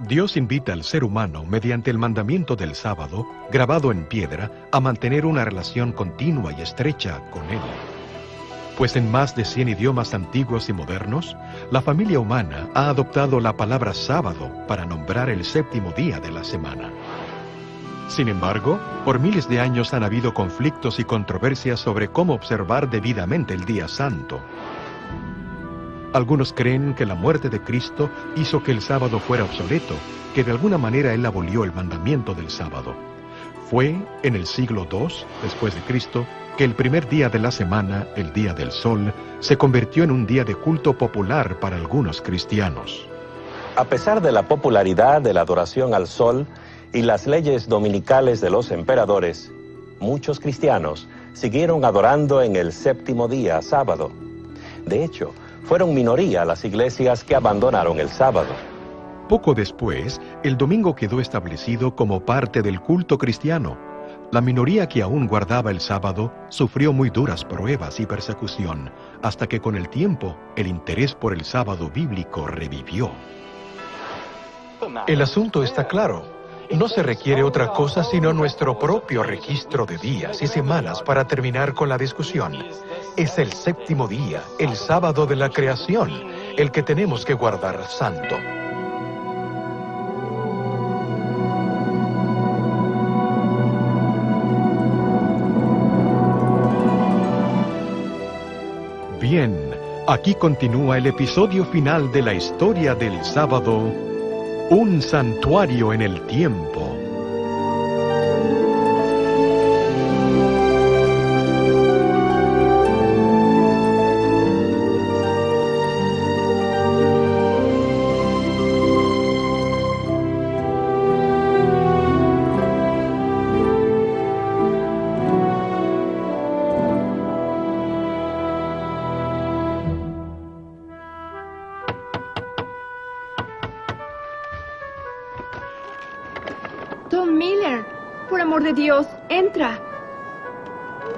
Dios invita al ser humano, mediante el mandamiento del sábado, grabado en piedra, a mantener una relación continua y estrecha con Él. Pues en más de 100 idiomas antiguos y modernos, la familia humana ha adoptado la palabra sábado para nombrar el séptimo día de la semana. Sin embargo, por miles de años han habido conflictos y controversias sobre cómo observar debidamente el día santo. Algunos creen que la muerte de Cristo hizo que el sábado fuera obsoleto, que de alguna manera Él abolió el mandamiento del sábado. Fue en el siglo II, después de Cristo, que el primer día de la semana, el día del sol, se convirtió en un día de culto popular para algunos cristianos. A pesar de la popularidad de la adoración al sol y las leyes dominicales de los emperadores, muchos cristianos siguieron adorando en el séptimo día, sábado. De hecho, fueron minoría las iglesias que abandonaron el sábado. Poco después, el domingo quedó establecido como parte del culto cristiano. La minoría que aún guardaba el sábado sufrió muy duras pruebas y persecución, hasta que con el tiempo el interés por el sábado bíblico revivió. El asunto está claro. No se requiere otra cosa sino nuestro propio registro de días y semanas para terminar con la discusión. Es el séptimo día, el sábado de la creación, el que tenemos que guardar santo. Bien, aquí continúa el episodio final de la historia del sábado, un santuario en el tiempo. Tom Miller, por amor de Dios, entra.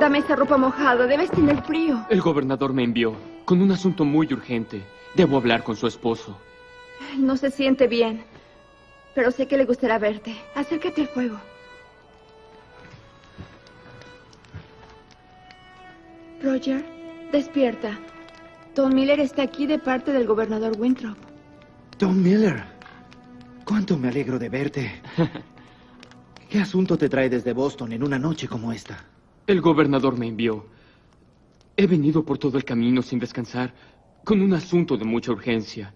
Dame esa ropa mojada, debes tener frío. El gobernador me envió con un asunto muy urgente. Debo hablar con su esposo. No se siente bien, pero sé que le gustará verte. Acércate al fuego. Roger, despierta. Tom Miller está aquí de parte del gobernador Winthrop. Tom Miller, cuánto me alegro de verte. ¿Qué asunto te trae desde Boston en una noche como esta? El gobernador me envió. He venido por todo el camino sin descansar, con un asunto de mucha urgencia.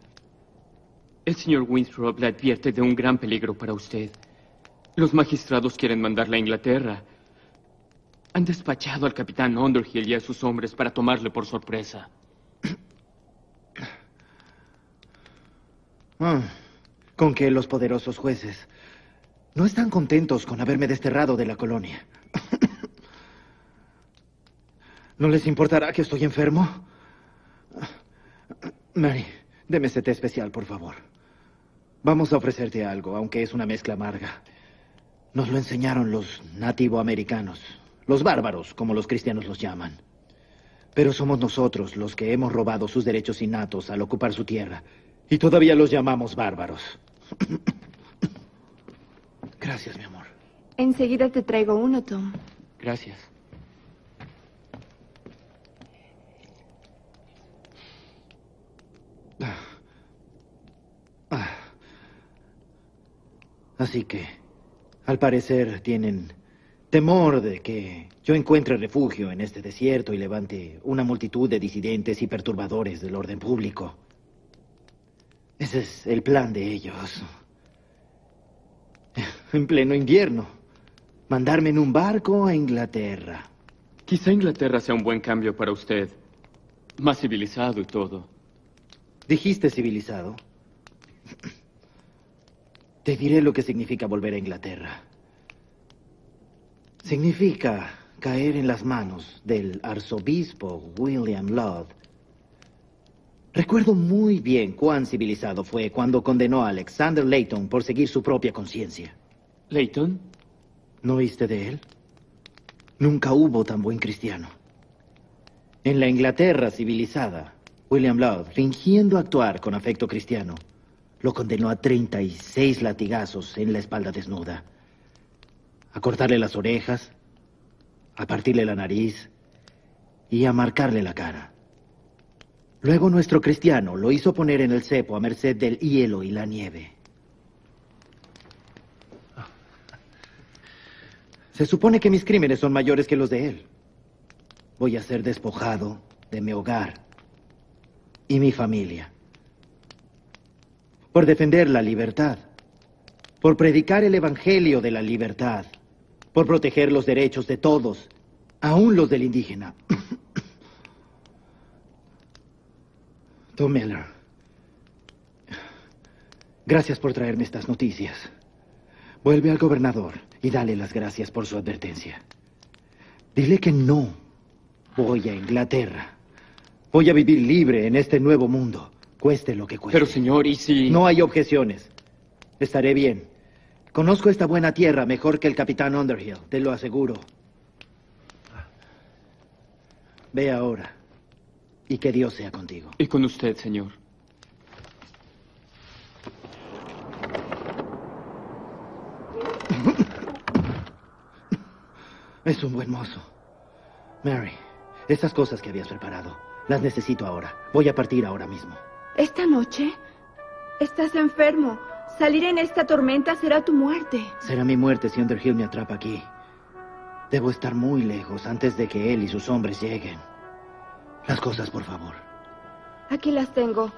El señor Winthrop le advierte de un gran peligro para usted. Los magistrados quieren mandarla a Inglaterra. Han despachado al capitán Underhill y a sus hombres para tomarle por sorpresa. Con que los poderosos jueces no están contentos con haberme desterrado de la colonia. ¿No les importará que estoy enfermo? Mary, deme ese té especial, por favor. Vamos a ofrecerte algo, aunque es una mezcla amarga. Nos lo enseñaron los nativoamericanos, los bárbaros, como los cristianos los llaman. Pero somos nosotros los que hemos robado sus derechos innatos al ocupar su tierra. Y todavía los llamamos bárbaros. Gracias, mi amor. Enseguida te traigo uno, Tom. Gracias. Así que, al parecer, tienen temor de que yo encuentre refugio en este desierto y levante una multitud de disidentes y perturbadores del orden público. Ese es el plan de ellos. En pleno invierno, mandarme en un barco a Inglaterra. Quizá Inglaterra sea un buen cambio para usted. Más civilizado y todo. ¿Dijiste civilizado? Te diré lo que significa volver a Inglaterra. Significa caer en las manos del arzobispo William Laud. Recuerdo muy bien cuán civilizado fue cuando condenó a Alexander Layton por seguir su propia conciencia. ¿Layton? ¿No oíste de él? Nunca hubo tan buen cristiano. En la Inglaterra civilizada, William Laud, fingiendo actuar con afecto cristiano, lo condenó a 36 latigazos en la espalda desnuda, a cortarle las orejas, a partirle la nariz y a marcarle la cara. Luego nuestro cristiano lo hizo poner en el cepo a merced del hielo y la nieve. Se supone que mis crímenes son mayores que los de él. Voy a ser despojado de mi hogar y mi familia. Por defender la libertad. Por predicar el evangelio de la libertad. Por proteger los derechos de todos, aún los del indígena. Tom Miller, gracias por traerme estas noticias. Vuelve al gobernador y dale las gracias por su advertencia. Dile que no voy a Inglaterra. Voy a vivir libre en este nuevo mundo, cueste lo que cueste. Pero, señor, ¿y si...? No hay objeciones. Estaré bien. Conozco esta buena tierra mejor que el capitán Underhill, te lo aseguro. Ve ahora. Y que Dios sea contigo. Y con usted, señor. Es un buen mozo. Mary, estas cosas que habías preparado, las necesito ahora. Voy a partir ahora mismo. ¿Esta noche? Estás enfermo. Salir en esta tormenta será tu muerte. Será mi muerte si Underhill me atrapa aquí. Debo estar muy lejos antes de que él y sus hombres lleguen. Las cosas, por favor. Aquí las tengo.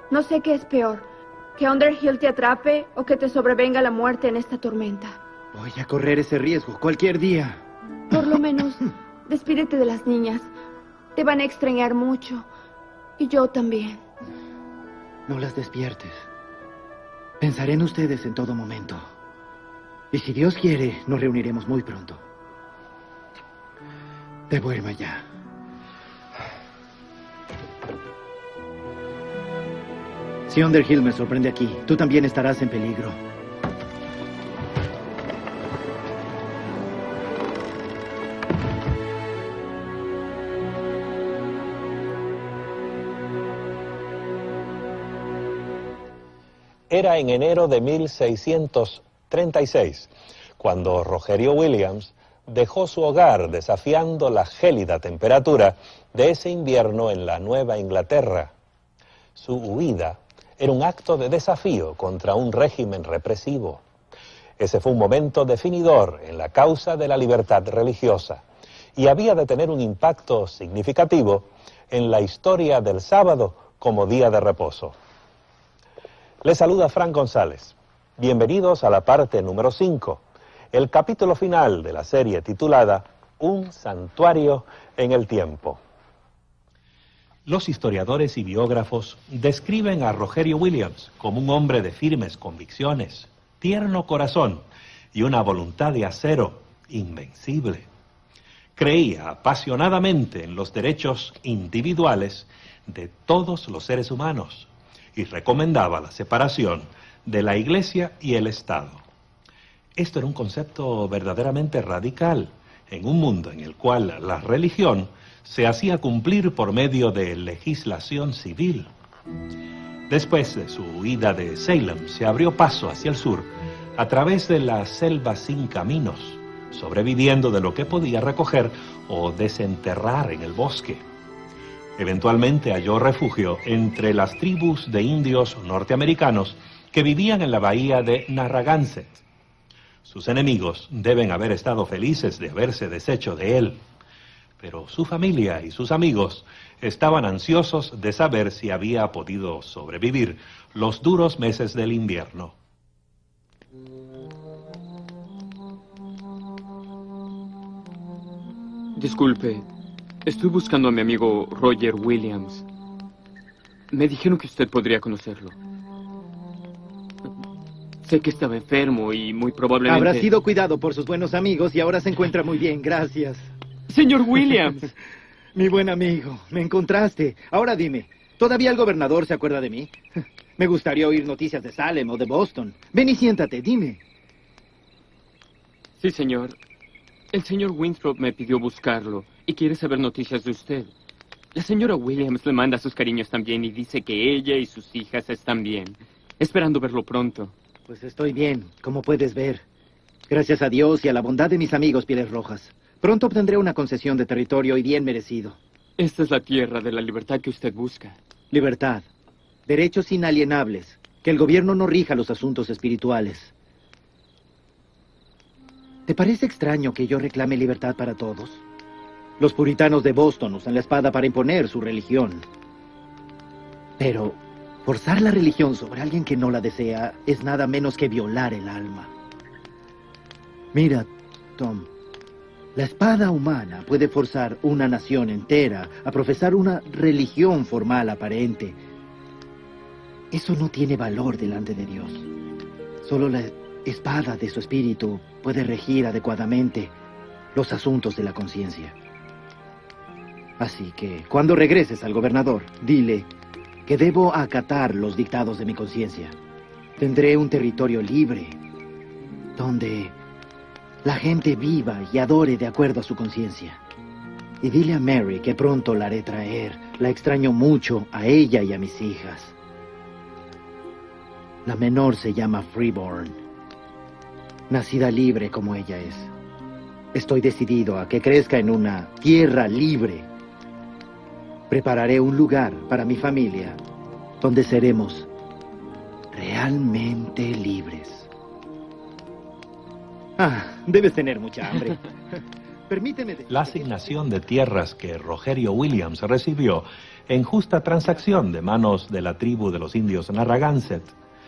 No sé qué es peor, que Underhill te atrape o que te sobrevenga la muerte en esta tormenta. Voy a correr ese riesgo cualquier día. Por lo menos, despídete de las niñas. Te van a extrañar mucho. Y yo también. No las despiertes. Pensaré en ustedes en todo momento. Y si Dios quiere, nos reuniremos muy pronto. Debo irme ya. Si Underhill me sorprende aquí, tú también estarás en peligro. Era en enero de 1636, cuando Rogerio Williams dejó su hogar desafiando la gélida temperatura de ese invierno en la Nueva Inglaterra. Su huida era un acto de desafío contra un régimen represivo. Ese fue un momento definidor en la causa de la libertad religiosa y había de tener un impacto significativo en la historia del sábado como día de reposo. Les saluda Frank González. Bienvenidos a la parte número 5, el capítulo final de la serie titulada Un santuario en el tiempo. Los historiadores y biógrafos describen a Rogerio Williams como un hombre de firmes convicciones, tierno corazón y una voluntad de acero invencible. Creía apasionadamente en los derechos individuales de todos los seres humanos y recomendaba la separación de la Iglesia y el Estado. Esto era un concepto verdaderamente radical en un mundo en el cual la religión se hacía cumplir por medio de legislación civil. Después de su huida de Salem, se abrió paso hacia el sur a través de la selva sin caminos, sobreviviendo de lo que podía recoger o desenterrar en el bosque. Eventualmente halló refugio entre las tribus de indios norteamericanos que vivían en la bahía de Narragansett. Sus enemigos deben haber estado felices de haberse deshecho de él, pero su familia y sus amigos estaban ansiosos de saber si había podido sobrevivir los duros meses del invierno. Disculpe, estoy buscando a mi amigo Roger Williams. Me dijeron que usted podría conocerlo. Sé que estaba enfermo y muy probablemente... Habrá sido cuidado por sus buenos amigos y ahora se encuentra muy bien, gracias. ¡Señor Williams! Mi buen amigo, me encontraste. Ahora dime, ¿todavía el gobernador se acuerda de mí? Me gustaría oír noticias de Salem o de Boston. Ven y siéntate, dime. Sí, señor. El señor Winthrop me pidió buscarlo y quiere saber noticias de usted. La señora Williams le manda sus cariños también y dice que ella y sus hijas están bien. Esperando verlo pronto. Pues estoy bien, como puedes ver. Gracias a Dios y a la bondad de mis amigos Pieles Rojas. Pronto obtendré una concesión de territorio y bien merecido. Esta es la tierra de la libertad que usted busca. Libertad. Derechos inalienables. Que el gobierno no rija los asuntos espirituales. ¿Te parece extraño que yo reclame libertad para todos? Los puritanos de Boston usan la espada para imponer su religión. Pero forzar la religión sobre alguien que no la desea es nada menos que violar el alma. Mira, Tom, la espada humana puede forzar una nación entera a profesar una religión formal aparente. Eso no tiene valor delante de Dios. Solo la espada de su espíritu puede regir adecuadamente los asuntos de la conciencia. Así que, cuando regreses al gobernador, dile que debo acatar los dictados de mi conciencia. Tendré un territorio libre, donde la gente viva y adore de acuerdo a su conciencia. Y dile a Mary que pronto la haré traer. La extraño mucho a ella y a mis hijas. La menor se llama Freeborn, nacida libre como ella es. Estoy decidido a que crezca en una tierra libre. Prepararé un lugar para mi familia donde seremos realmente libres. Debes tener mucha hambre. Permíteme decir La asignación de tierras que Rogerio Williams recibió en justa transacción de manos de la tribu de los indios Narragansett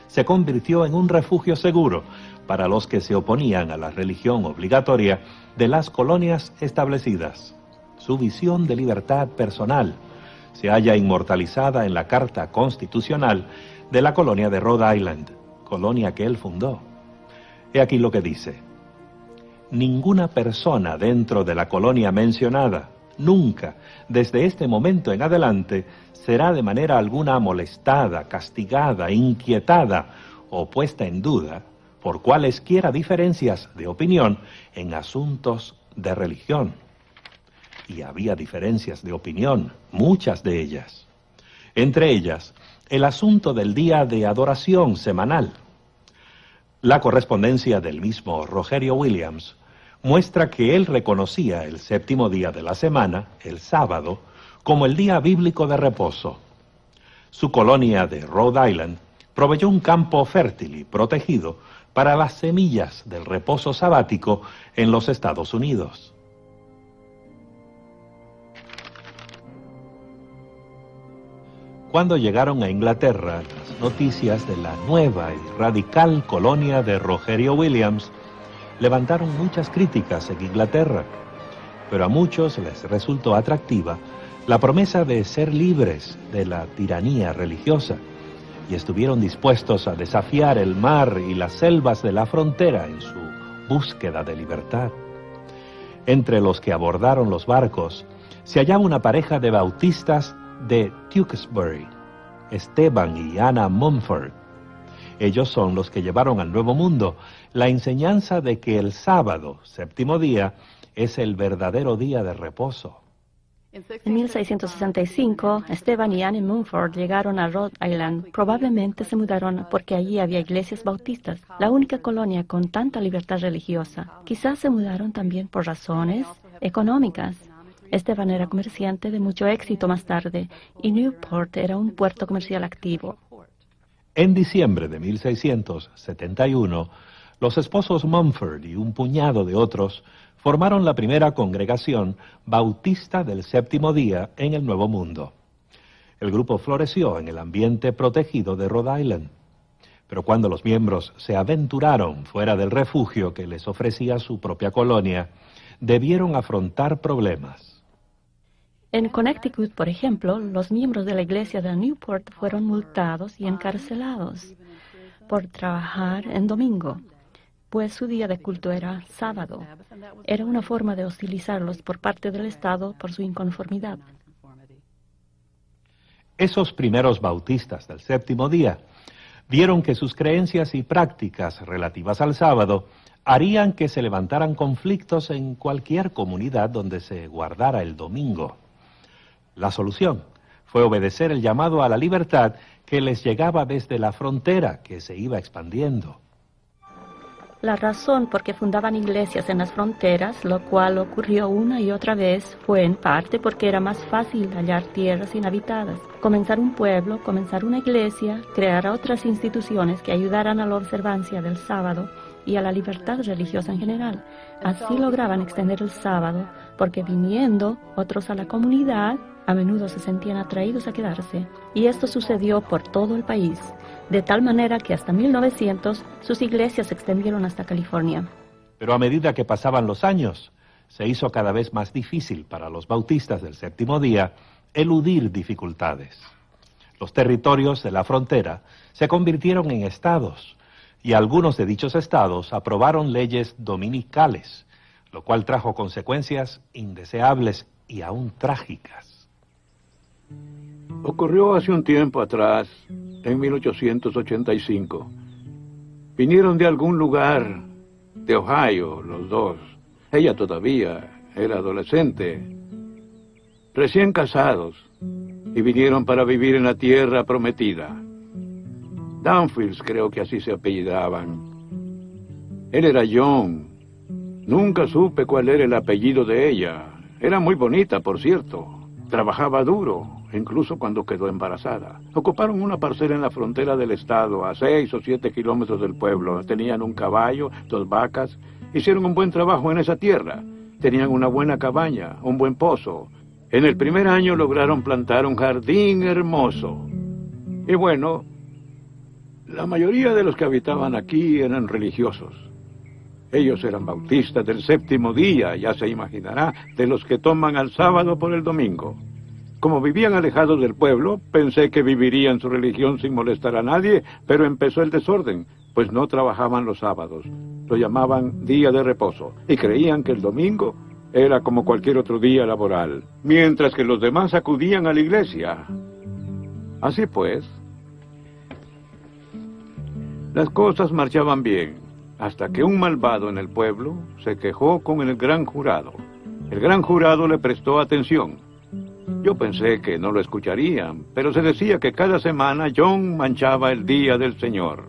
se convirtió en un refugio seguro para los que se oponían a la religión obligatoria de las colonias establecidas. Su visión de libertad personal se halla inmortalizada en la Carta Constitucional de la colonia de Rhode Island, colonia que él fundó. He aquí lo que dice: ninguna persona dentro de la colonia mencionada, nunca, desde este momento en adelante, será de manera alguna molestada, castigada, inquietada o puesta en duda por cualesquiera diferencias de opinión en asuntos de religión. Y había diferencias de opinión, muchas de ellas. Entre ellas, el asunto del día de adoración semanal. La correspondencia del mismo Rogerio Williams muestra que él reconocía el séptimo día de la semana, el sábado, como el día bíblico de reposo. Su colonia de Rhode Island proveyó un campo fértil y protegido para las semillas del reposo sabático en los Estados Unidos. Cuando llegaron a Inglaterra las noticias de la nueva y radical colonia de Rogerio Williams, levantaron muchas críticas en Inglaterra, pero a muchos les resultó atractiva la promesa de ser libres de la tiranía religiosa, y estuvieron dispuestos a desafiar el mar y las selvas de la frontera en su búsqueda de libertad. Entre los que abordaron los barcos se hallaba una pareja de bautistas de Tewkesbury, Esteban y Anna Mumford. Ellos son los que llevaron al Nuevo Mundo la enseñanza de que el sábado, séptimo día, es el verdadero día de reposo. En 1665, Esteban y Anne Mumford llegaron a Rhode Island. Probablemente se mudaron porque allí había iglesias bautistas, la única colonia con tanta libertad religiosa. Quizás se mudaron también por razones económicas. Esteban era comerciante de mucho éxito más tarde, y Newport era un puerto comercial activo. En diciembre de 1671, los esposos Mumford y un puñado de otros formaron la primera congregación bautista del séptimo día en el Nuevo Mundo. El grupo floreció en el ambiente protegido de Rhode Island, pero cuando los miembros se aventuraron fuera del refugio que les ofrecía su propia colonia, debieron afrontar problemas. En Connecticut, por ejemplo, los miembros de la iglesia de Newport fueron multados y encarcelados por trabajar en domingo, pues su día de culto era sábado. Era una forma de hostilizarlos por parte del Estado por su inconformidad. Esos primeros bautistas del séptimo día vieron que sus creencias y prácticas relativas al sábado harían que se levantaran conflictos en cualquier comunidad donde se guardara el domingo. La solución fue obedecer el llamado a la libertad que les llegaba desde la frontera que se iba expandiendo. La razón por qué fundaban iglesias en las fronteras, lo cual ocurrió una y otra vez, fue en parte porque era más fácil hallar tierras inhabitadas, comenzar un pueblo, comenzar una iglesia, crear otras instituciones que ayudaran a la observancia del sábado y a la libertad religiosa en general. Así lograban extender el sábado, porque viniendo otros a la comunidad, a menudo se sentían atraídos a quedarse. Y esto sucedió por todo el país, de tal manera que hasta 1900 sus iglesias se extendieron hasta California. Pero a medida que pasaban los años, se hizo cada vez más difícil para los bautistas del séptimo día eludir dificultades. Los territorios de la frontera se convirtieron en estados, y algunos de dichos estados aprobaron leyes dominicales, lo cual trajo consecuencias indeseables y aún trágicas. Ocurrió hace un tiempo atrás, en 1885. Vinieron de algún lugar, de Ohio, los dos. Ella todavía era adolescente, recién casados, y vinieron para vivir en la tierra prometida. Dunfields, creo que así se apellidaban. Él era John. Nunca supe cuál era el apellido de ella. Era muy bonita, por cierto. Trabajaba duro, incluso cuando quedó embarazada. Ocuparon una parcela en la frontera del estado, a 6 o 7 kilómetros del pueblo. Tenían un caballo, 2 vacas. Hicieron un buen trabajo en esa tierra. Tenían una buena cabaña, un buen pozo. En el primer año lograron plantar un jardín hermoso. Y bueno, la mayoría de los que habitaban aquí eran religiosos. Ellos eran bautistas del séptimo día, ya se imaginará, de los que toman al sábado por el domingo. Como vivían alejados del pueblo, pensé que vivirían su religión sin molestar a nadie, pero empezó el desorden, pues no trabajaban los sábados. Lo llamaban día de reposo, y creían que el domingo era como cualquier otro día laboral, mientras que los demás acudían a la iglesia. Así pues, las cosas marchaban bien, hasta que un malvado en el pueblo se quejó con el gran jurado. El gran jurado le prestó atención. Yo pensé que no lo escucharían, pero se decía que cada semana John manchaba el día del Señor.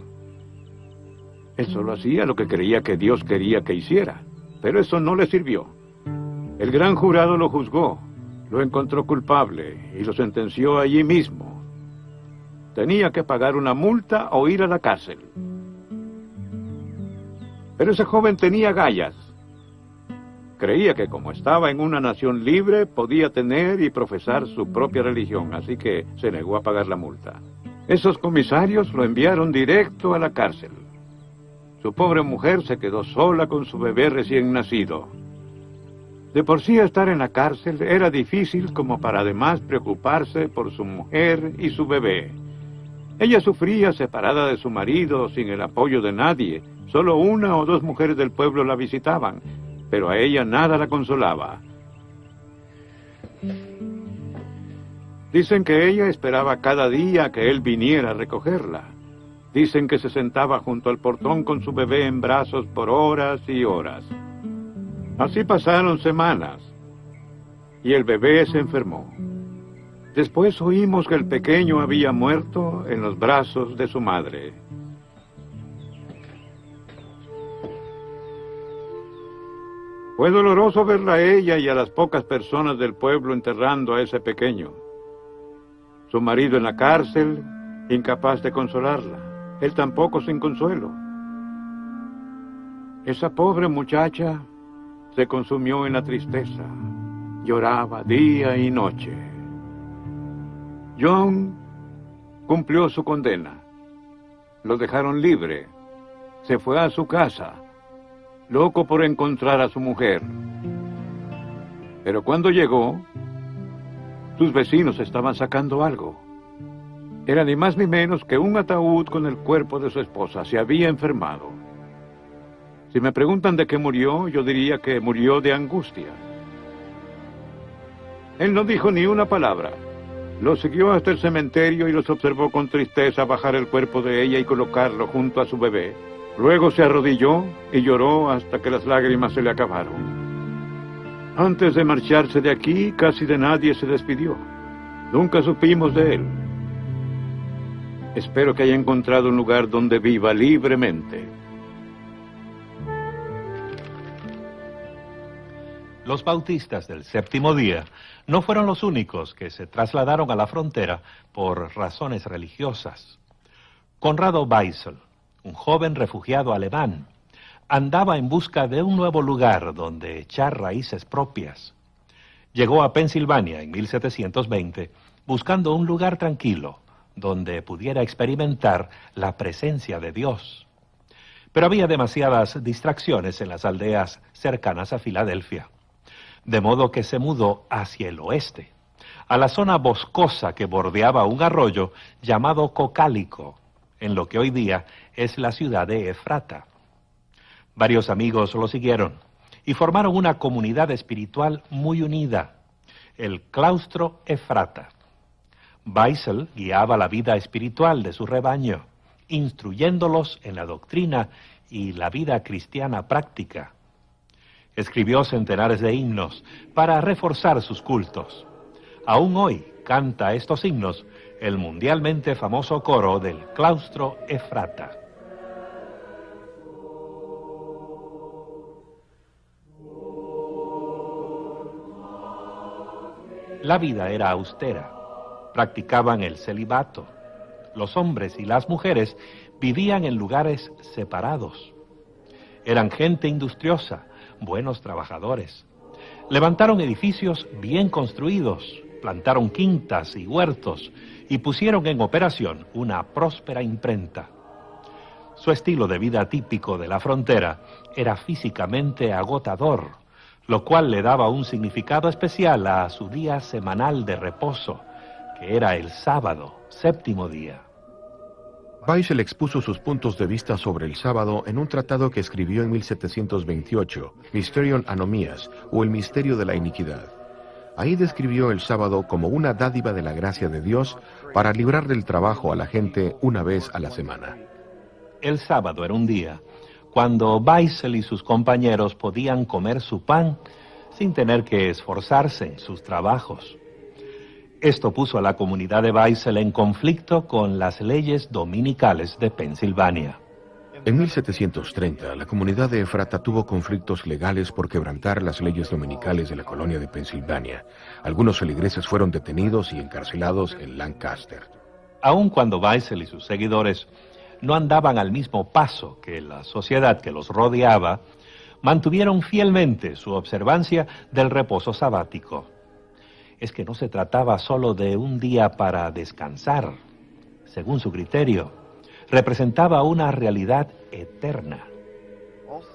Él solo hacía lo que creía que Dios quería que hiciera, pero eso no le sirvió. El gran jurado lo juzgó, lo encontró culpable y lo sentenció allí mismo. Tenía que pagar una multa o ir a la cárcel. Pero ese joven tenía agallas. Creía que como estaba en una nación libre, podía tener y profesar su propia religión, así que se negó a pagar la multa. Esos comisarios lo enviaron directo a la cárcel. Su pobre mujer se quedó sola con su bebé recién nacido. De por sí estar en la cárcel era difícil como para además preocuparse por su mujer y su bebé. Ella sufría separada de su marido, sin el apoyo de nadie. Solo 1 o 2 mujeres del pueblo la visitaban, pero a ella nada la consolaba. Dicen que ella esperaba cada día que él viniera a recogerla. Dicen que se sentaba junto al portón con su bebé en brazos por horas y horas. Así pasaron semanas, y el bebé se enfermó. Después oímos que el pequeño había muerto en los brazos de su madre. Fue doloroso verla a ella y a las pocas personas del pueblo enterrando a ese pequeño. Su marido en la cárcel, incapaz de consolarla. Él tampoco sin consuelo. Esa pobre muchacha se consumió en la tristeza. Lloraba día y noche. John cumplió su condena. Lo dejaron libre. Se fue a su casa, loco por encontrar a su mujer. Pero cuando llegó, sus vecinos estaban sacando algo. Era ni más ni menos que un ataúd con el cuerpo de su esposa. Se había enfermado. Si me preguntan de qué murió, yo diría que murió de angustia. Él no dijo ni una palabra. Los siguió hasta el cementerio y los observó con tristeza bajar el cuerpo de ella y colocarlo junto a su bebé. Luego se arrodilló y lloró hasta que las lágrimas se le acabaron. Antes de marcharse de aquí, casi de nadie se despidió. Nunca supimos de él. Espero que haya encontrado un lugar donde viva libremente. Los bautistas del séptimo día no fueron los únicos que se trasladaron a la frontera por razones religiosas. Conrado Weissel, un joven refugiado alemán, andaba en busca de un nuevo lugar donde echar raíces propias. Llegó a Pensilvania en 1720 buscando un lugar tranquilo donde pudiera experimentar la presencia de Dios. Pero había demasiadas distracciones en las aldeas cercanas a Filadelfia, de modo que se mudó hacia el oeste, a la zona boscosa que bordeaba un arroyo llamado Cocalico, en lo que hoy día es la ciudad de Efrata. Varios amigos lo siguieron y formaron una comunidad espiritual muy unida, el Claustro Efrata. Weissel guiaba la vida espiritual de su rebaño, instruyéndolos en la doctrina y la vida cristiana práctica. Escribió centenares de himnos para reforzar sus cultos. Aún hoy canta estos himnos el mundialmente famoso coro del Claustro Efrata. La vida era austera. Practicaban el celibato. Los hombres y las mujeres vivían en lugares separados. Eran gente industriosa, buenos trabajadores. Levantaron edificios bien construidos, plantaron quintas y huertos y pusieron en operación una próspera imprenta. Su estilo de vida típico de la frontera era físicamente agotador, lo cual le daba un significado especial a su día semanal de reposo, que era el sábado, séptimo día. Weissel expuso sus puntos de vista sobre el sábado en un tratado que escribió en 1728, Mysterion Anomias, o el misterio de la iniquidad. Ahí describió el sábado como una dádiva de la gracia de Dios para librar del trabajo a la gente una vez a la semana. El sábado era un día cuando Weissel y sus compañeros podían comer su pan sin tener que esforzarse en sus trabajos. Esto puso a la comunidad de Weissel en conflicto con las leyes dominicales de Pensilvania. En 1730, la comunidad de Efrata tuvo conflictos legales por quebrantar las leyes dominicales de la colonia de Pensilvania. Algunos feligreses fueron detenidos y encarcelados en Lancaster. Aun cuando Weissel y sus seguidores no andaban al mismo paso que la sociedad que los rodeaba, mantuvieron fielmente su observancia del reposo sabático. Es que no se trataba solo de un día para descansar. Según su criterio, representaba una realidad eterna.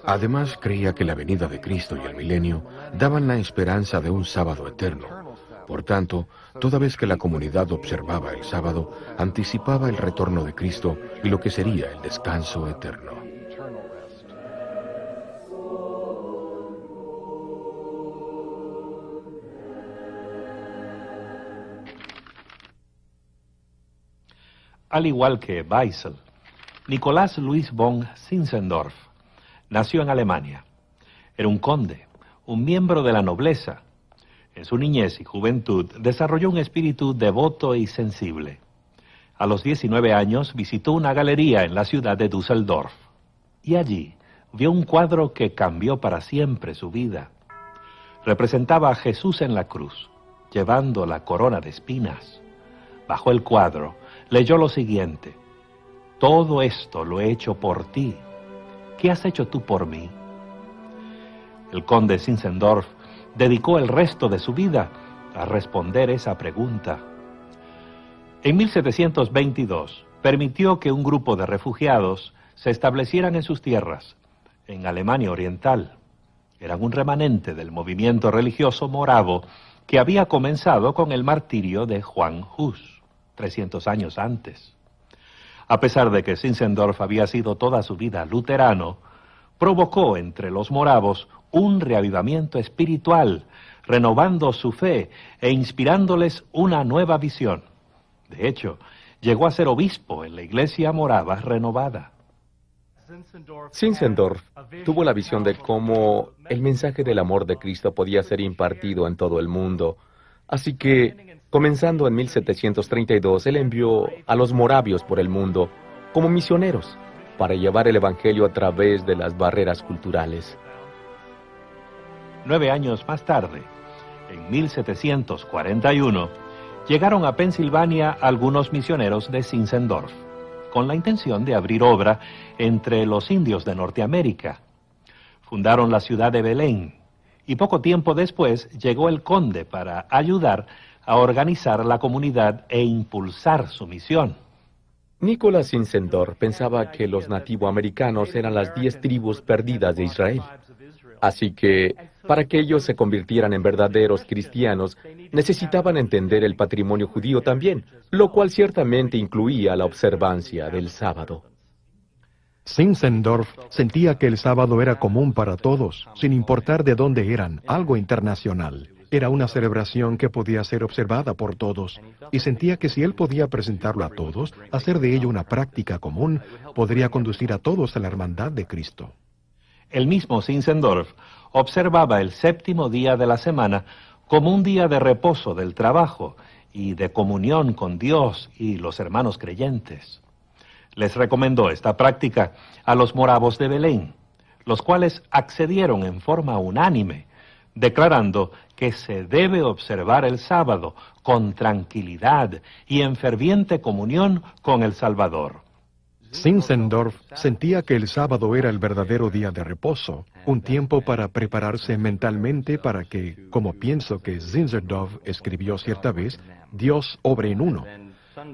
Además, creía que la venida de Cristo y el milenio daban la esperanza de un sábado eterno. Por tanto, toda vez que la comunidad observaba el sábado, anticipaba el retorno de Cristo y lo que sería el descanso eterno. Al igual que Weissel, Nicolás Luis von Zinzendorf nació en Alemania. Era un conde, un miembro de la nobleza. En su niñez y juventud desarrolló un espíritu devoto y sensible. A los 19 años visitó una galería en la ciudad de Düsseldorf y allí vio un cuadro que cambió para siempre su vida. Representaba a Jesús en la cruz, llevando la corona de espinas. Bajo el cuadro leyó lo siguiente: todo esto lo he hecho por ti. ¿Qué has hecho tú por mí? El conde Zinzendorf dedicó el resto de su vida a responder esa pregunta. En 1722 permitió que un grupo de refugiados se establecieran en sus tierras, en Alemania Oriental. Eran un remanente del movimiento religioso moravo que había comenzado con el martirio de Juan Hus, 300 años antes. A pesar de que Zinzendorf había sido toda su vida luterano, provocó entre los moravos un reavivamiento espiritual, renovando su fe e inspirándoles una nueva visión. De hecho, llegó a ser obispo en la iglesia morava renovada. Zinzendorf tuvo la visión de cómo el mensaje del amor de Cristo podía ser impartido en todo el mundo. Así que Comenzando en 1732, él envió a los moravios por el mundo como misioneros para llevar el evangelio a través de las barreras culturales. 9 años más tarde, en 1741, llegaron a Pensilvania algunos misioneros de Zinzendorf, con la intención de abrir obra entre los indios de Norteamérica. Fundaron la ciudad de Belén, y poco tiempo después llegó el conde para ayudar a organizar la comunidad e impulsar su misión. Nicholas Zinzendorf pensaba que los nativoamericanos eran las 10 tribus perdidas de Israel. Así que, para que ellos se convirtieran en verdaderos cristianos, necesitaban entender el patrimonio judío también, lo cual ciertamente incluía la observancia del sábado. Zinzendorf sentía que el sábado era común para todos, sin importar de dónde eran, algo internacional. Era una celebración que podía ser observada por todos, y sentía que si él podía presentarlo a todos, hacer de ello una práctica común, podría conducir a todos a la hermandad de Cristo. El mismo Zinzendorf observaba el séptimo día de la semana como un día de reposo del trabajo y de comunión con Dios y los hermanos creyentes. Les recomendó esta práctica a los moravos de Belén, los cuales accedieron en forma unánime, declarando que se debe observar el sábado con tranquilidad y en ferviente comunión con el Salvador. Zinzendorf sentía que el sábado era el verdadero día de reposo, un tiempo para prepararse mentalmente para que, como pienso que Zinzendorf escribió cierta vez, Dios obre en uno.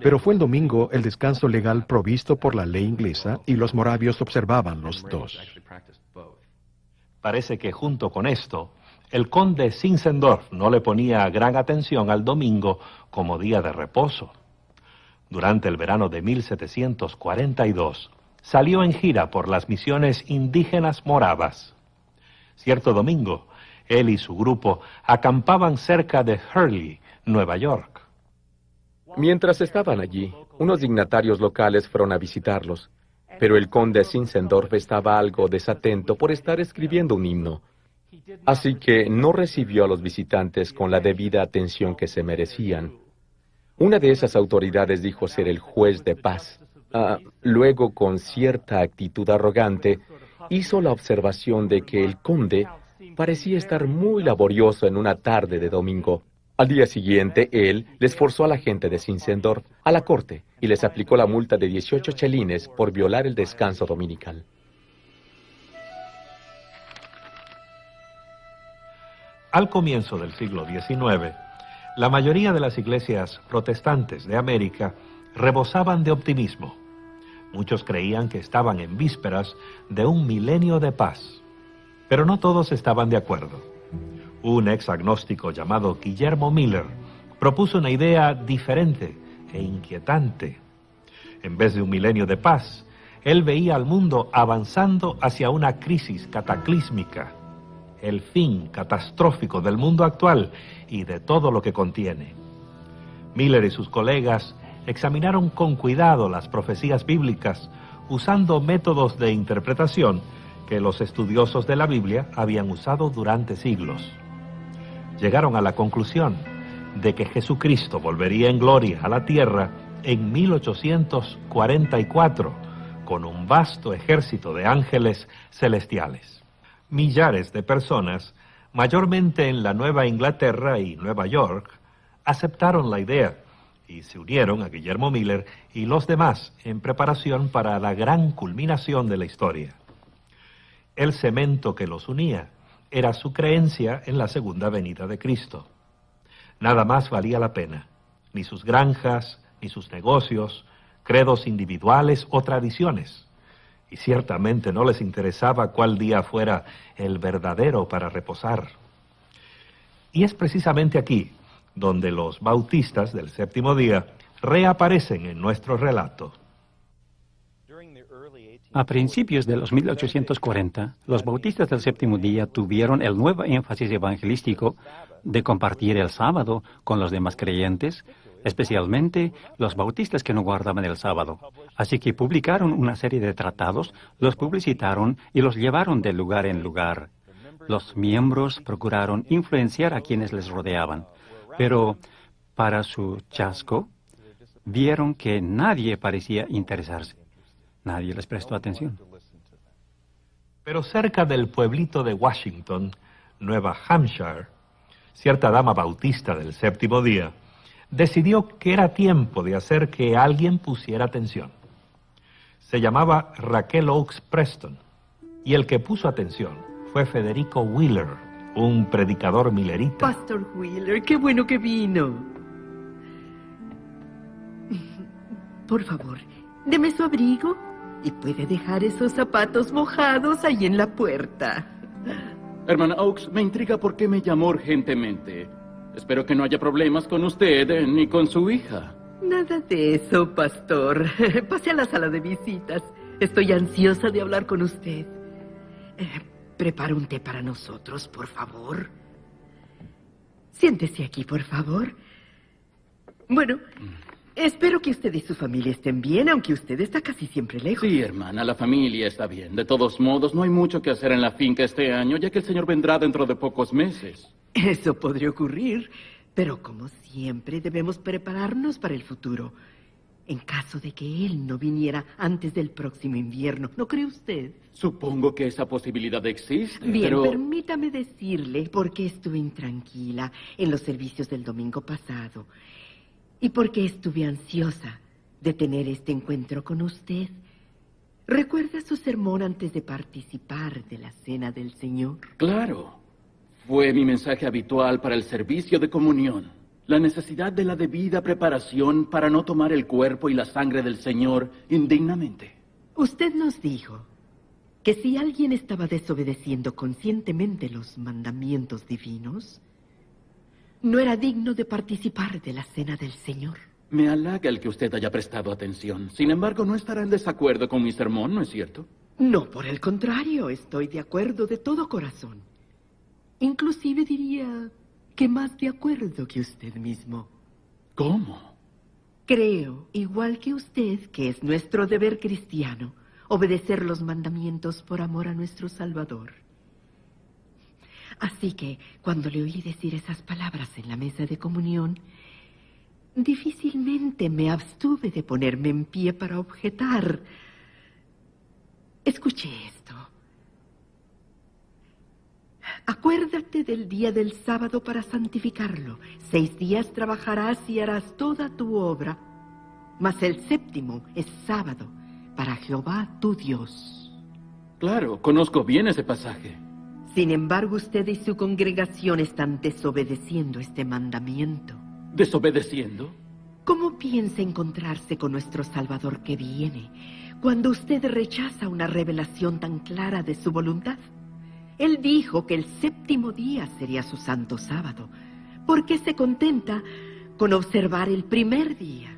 Pero fue el domingo el descanso legal provisto por la ley inglesa y los moravios observaban los dos. Parece que junto con esto, el conde Zinzendorf no le ponía gran atención al domingo como día de reposo. Durante el verano de 1742, salió en gira por las misiones indígenas moravas. Cierto domingo, él y su grupo acampaban cerca de Hurley, Nueva York. Mientras estaban allí, unos dignatarios locales fueron a visitarlos, pero el conde Zinzendorf estaba algo desatento por estar escribiendo un himno. Así que no recibió a los visitantes con la debida atención que se merecían. Una de esas autoridades dijo ser el juez de paz. Luego, con cierta actitud arrogante, hizo la observación de que el conde parecía estar muy laborioso en una tarde de domingo. Al día siguiente, él les forzó a la gente de Zinzendorf a la corte y les aplicó la multa de 18 chelines por violar el descanso dominical. Al comienzo del siglo XIX, la mayoría de las iglesias protestantes de América rebosaban de optimismo. Muchos creían que estaban en vísperas de un milenio de paz, pero no todos estaban de acuerdo. Un ex agnóstico llamado Guillermo Miller propuso una idea diferente e inquietante. En vez de un milenio de paz, él veía al mundo avanzando hacia una crisis cataclísmica, el fin catastrófico del mundo actual y de todo lo que contiene. Miller y sus colegas examinaron con cuidado las profecías bíblicas usando métodos de interpretación que los estudiosos de la Biblia habían usado durante siglos. Llegaron a la conclusión de que Jesucristo volvería en gloria a la tierra en 1844 con un vasto ejército de ángeles celestiales. Millares de personas, mayormente en la Nueva Inglaterra y Nueva York, aceptaron la idea y se unieron a Guillermo Miller y los demás en preparación para la gran culminación de la historia. El cemento que los unía era su creencia en la segunda venida de Cristo. Nada más valía la pena, ni sus granjas, ni sus negocios, credos individuales o tradiciones. Y ciertamente no les interesaba cuál día fuera el verdadero para reposar. Y es precisamente aquí donde los bautistas del séptimo día reaparecen en nuestro relato. A principios de los 1840, los bautistas del séptimo día tuvieron el nuevo énfasis evangelístico de compartir el sábado con los demás creyentes, especialmente los bautistas que no guardaban el sábado. Así que publicaron una serie de tratados, los publicitaron y los llevaron de lugar en lugar. Los miembros procuraron influenciar a quienes les rodeaban. Pero Para su chasco, vieron que nadie parecía interesarse. Nadie les prestó atención. Pero cerca del pueblito de Washington, Nueva Hampshire, cierta dama bautista del séptimo día decidió que era tiempo de hacer que alguien pusiera atención. Se llamaba Raquel Oakes Preston, y el que puso atención fue Federico Wheeler, un predicador millerita. Pastor Wheeler, qué bueno que vino. Por favor, deme su abrigo y puede dejar esos zapatos mojados ahí en la puerta. Hermana Oakes, me intriga por qué me llamó urgentemente. Espero que no haya problemas con usted ni con su hija. Nada de eso, pastor. Pase a la sala de visitas. Estoy ansiosa de hablar con usted. Prepara un té para nosotros, por favor. Siéntese aquí, por favor. Bueno, espero que usted y su familia estén bien, aunque usted está casi siempre lejos. Sí, hermana, la familia está bien. De todos modos, no hay mucho que hacer en la finca este año, ya que el señor vendrá dentro de pocos meses. Eso podría ocurrir, pero como siempre debemos prepararnos para el futuro. En caso de que él no viniera antes del próximo invierno, ¿no cree usted? Supongo que esa posibilidad existe, Bien, pero... permítame decirle por qué estuve intranquila en los servicios del domingo pasado y por qué estuve ansiosa de tener este encuentro con usted. ¿Recuerda su sermón antes de participar de la Cena del Señor? Claro. Fue mi mensaje habitual para el servicio de comunión. La necesidad de la debida preparación para no tomar el cuerpo y la sangre del Señor indignamente. Usted nos dijo que si alguien estaba desobedeciendo conscientemente los mandamientos divinos, no era digno de participar de la Cena del Señor. Me halaga el que usted haya prestado atención. Sin embargo, no estará en desacuerdo con mi sermón, ¿no es cierto? No, por el contrario, estoy de acuerdo de todo corazón. Inclusive diría que más de acuerdo que usted mismo. ¿Cómo? Creo, igual que usted, que es nuestro deber cristiano obedecer los mandamientos por amor a nuestro Salvador. Así que, cuando le oí decir esas palabras en la mesa de comunión, difícilmente me abstuve de ponerme en pie para objetar. Escuché esto. Acuérdate del día del sábado para santificarlo. 6 días trabajarás y harás toda tu obra, mas el séptimo es sábado para Jehová tu Dios. Claro, conozco bien ese pasaje. Sin embargo, usted y su congregación están desobedeciendo este mandamiento. ¿Desobedeciendo? ¿Cómo piensa encontrarse con nuestro Salvador que viene cuando usted rechaza una revelación tan clara de su voluntad? Él dijo que el séptimo día sería su santo sábado. ¿Por qué se contenta con observar el primer día?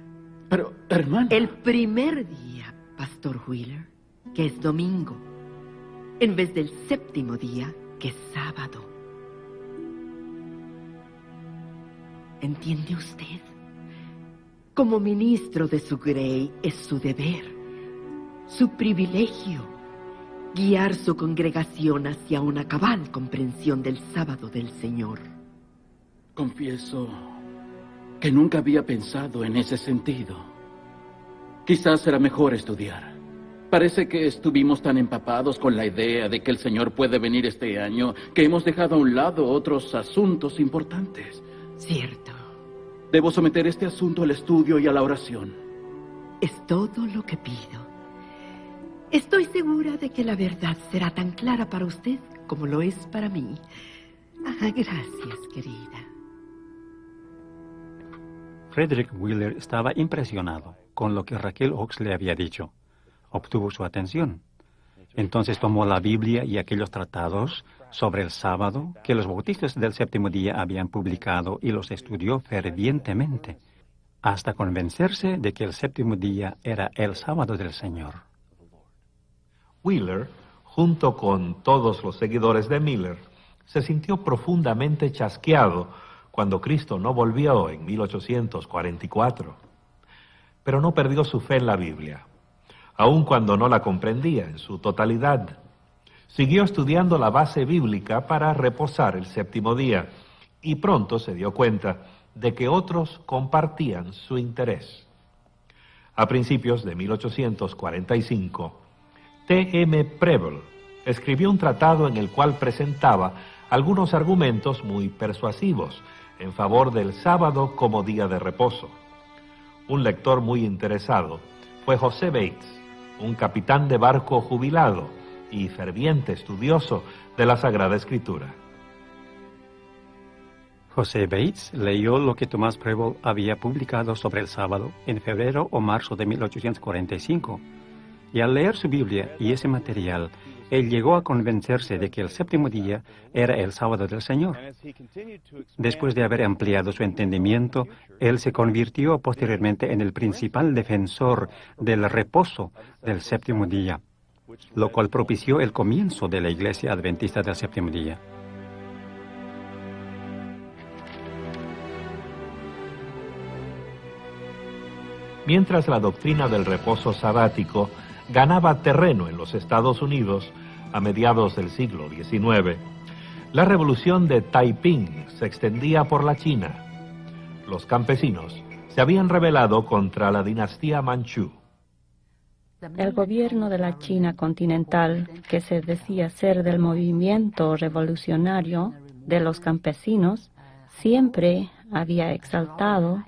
Pero, hermano... El primer día, Pastor Wheeler, que es domingo, en vez del séptimo día, que es sábado. ¿Entiende usted? Como ministro de su grey es su deber, su privilegio, guiar su congregación hacia una cabal comprensión del sábado del Señor. Confieso que nunca había pensado en ese sentido. Quizás será mejor estudiar. Parece que estuvimos tan empapados con la idea de que el Señor puede venir este año que hemos dejado a un lado otros asuntos importantes. Cierto. Debo someter este asunto al estudio y a la oración. Es todo lo que pido. Estoy segura de que la verdad será tan clara para usted como lo es para mí. Gracias, querida. Frederick Wheeler estaba impresionado con lo que Raquel Oakes le había dicho. Obtuvo su atención. Entonces tomó la Biblia y aquellos tratados sobre el sábado que los bautistas del séptimo día habían publicado y los estudió fervientemente, hasta convencerse de que el séptimo día era el sábado del Señor. Wheeler, junto con todos los seguidores de Miller, se sintió profundamente chasqueado cuando Cristo no volvió en 1844. Pero no perdió su fe en la Biblia, aun cuando no la comprendía en su totalidad. Siguió estudiando la base bíblica para reposar el séptimo día y pronto se dio cuenta de que otros compartían su interés. A principios de 1845, T.M. Preble escribió un tratado en el cual presentaba algunos argumentos muy persuasivos en favor del sábado como día de reposo. Un lector muy interesado fue José Bates, un capitán de barco jubilado y ferviente estudioso de la Sagrada Escritura. José Bates leyó lo que Thomas Preble había publicado sobre el sábado en febrero o marzo de 1845, y al leer su Biblia y ese material, él llegó a convencerse de que el séptimo día era el sábado del Señor. Después de haber ampliado su entendimiento, él se convirtió posteriormente en el principal defensor del reposo del séptimo día, lo cual propició el comienzo de la Iglesia Adventista del Séptimo Día. Mientras la doctrina del reposo sabático ganaba terreno en los Estados Unidos a mediados del siglo XIX, la revolución de Taiping se extendía por la China. Los campesinos se habían rebelado contra la dinastía Manchú. El gobierno de la China continental, que se decía ser del movimiento revolucionario de los campesinos, siempre había exaltado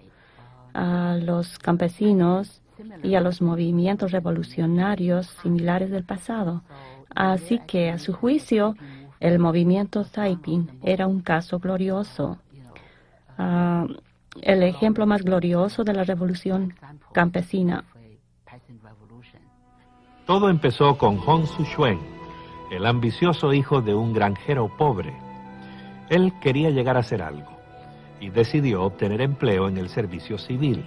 a los campesinos y a los movimientos revolucionarios similares del pasado. Así que, a su juicio, el movimiento Taiping era un caso glorioso, el ejemplo más glorioso de la revolución campesina. Todo empezó con Hong Xiuquan, el ambicioso hijo de un granjero pobre. Él quería llegar a ser algo y decidió obtener empleo en el servicio civil.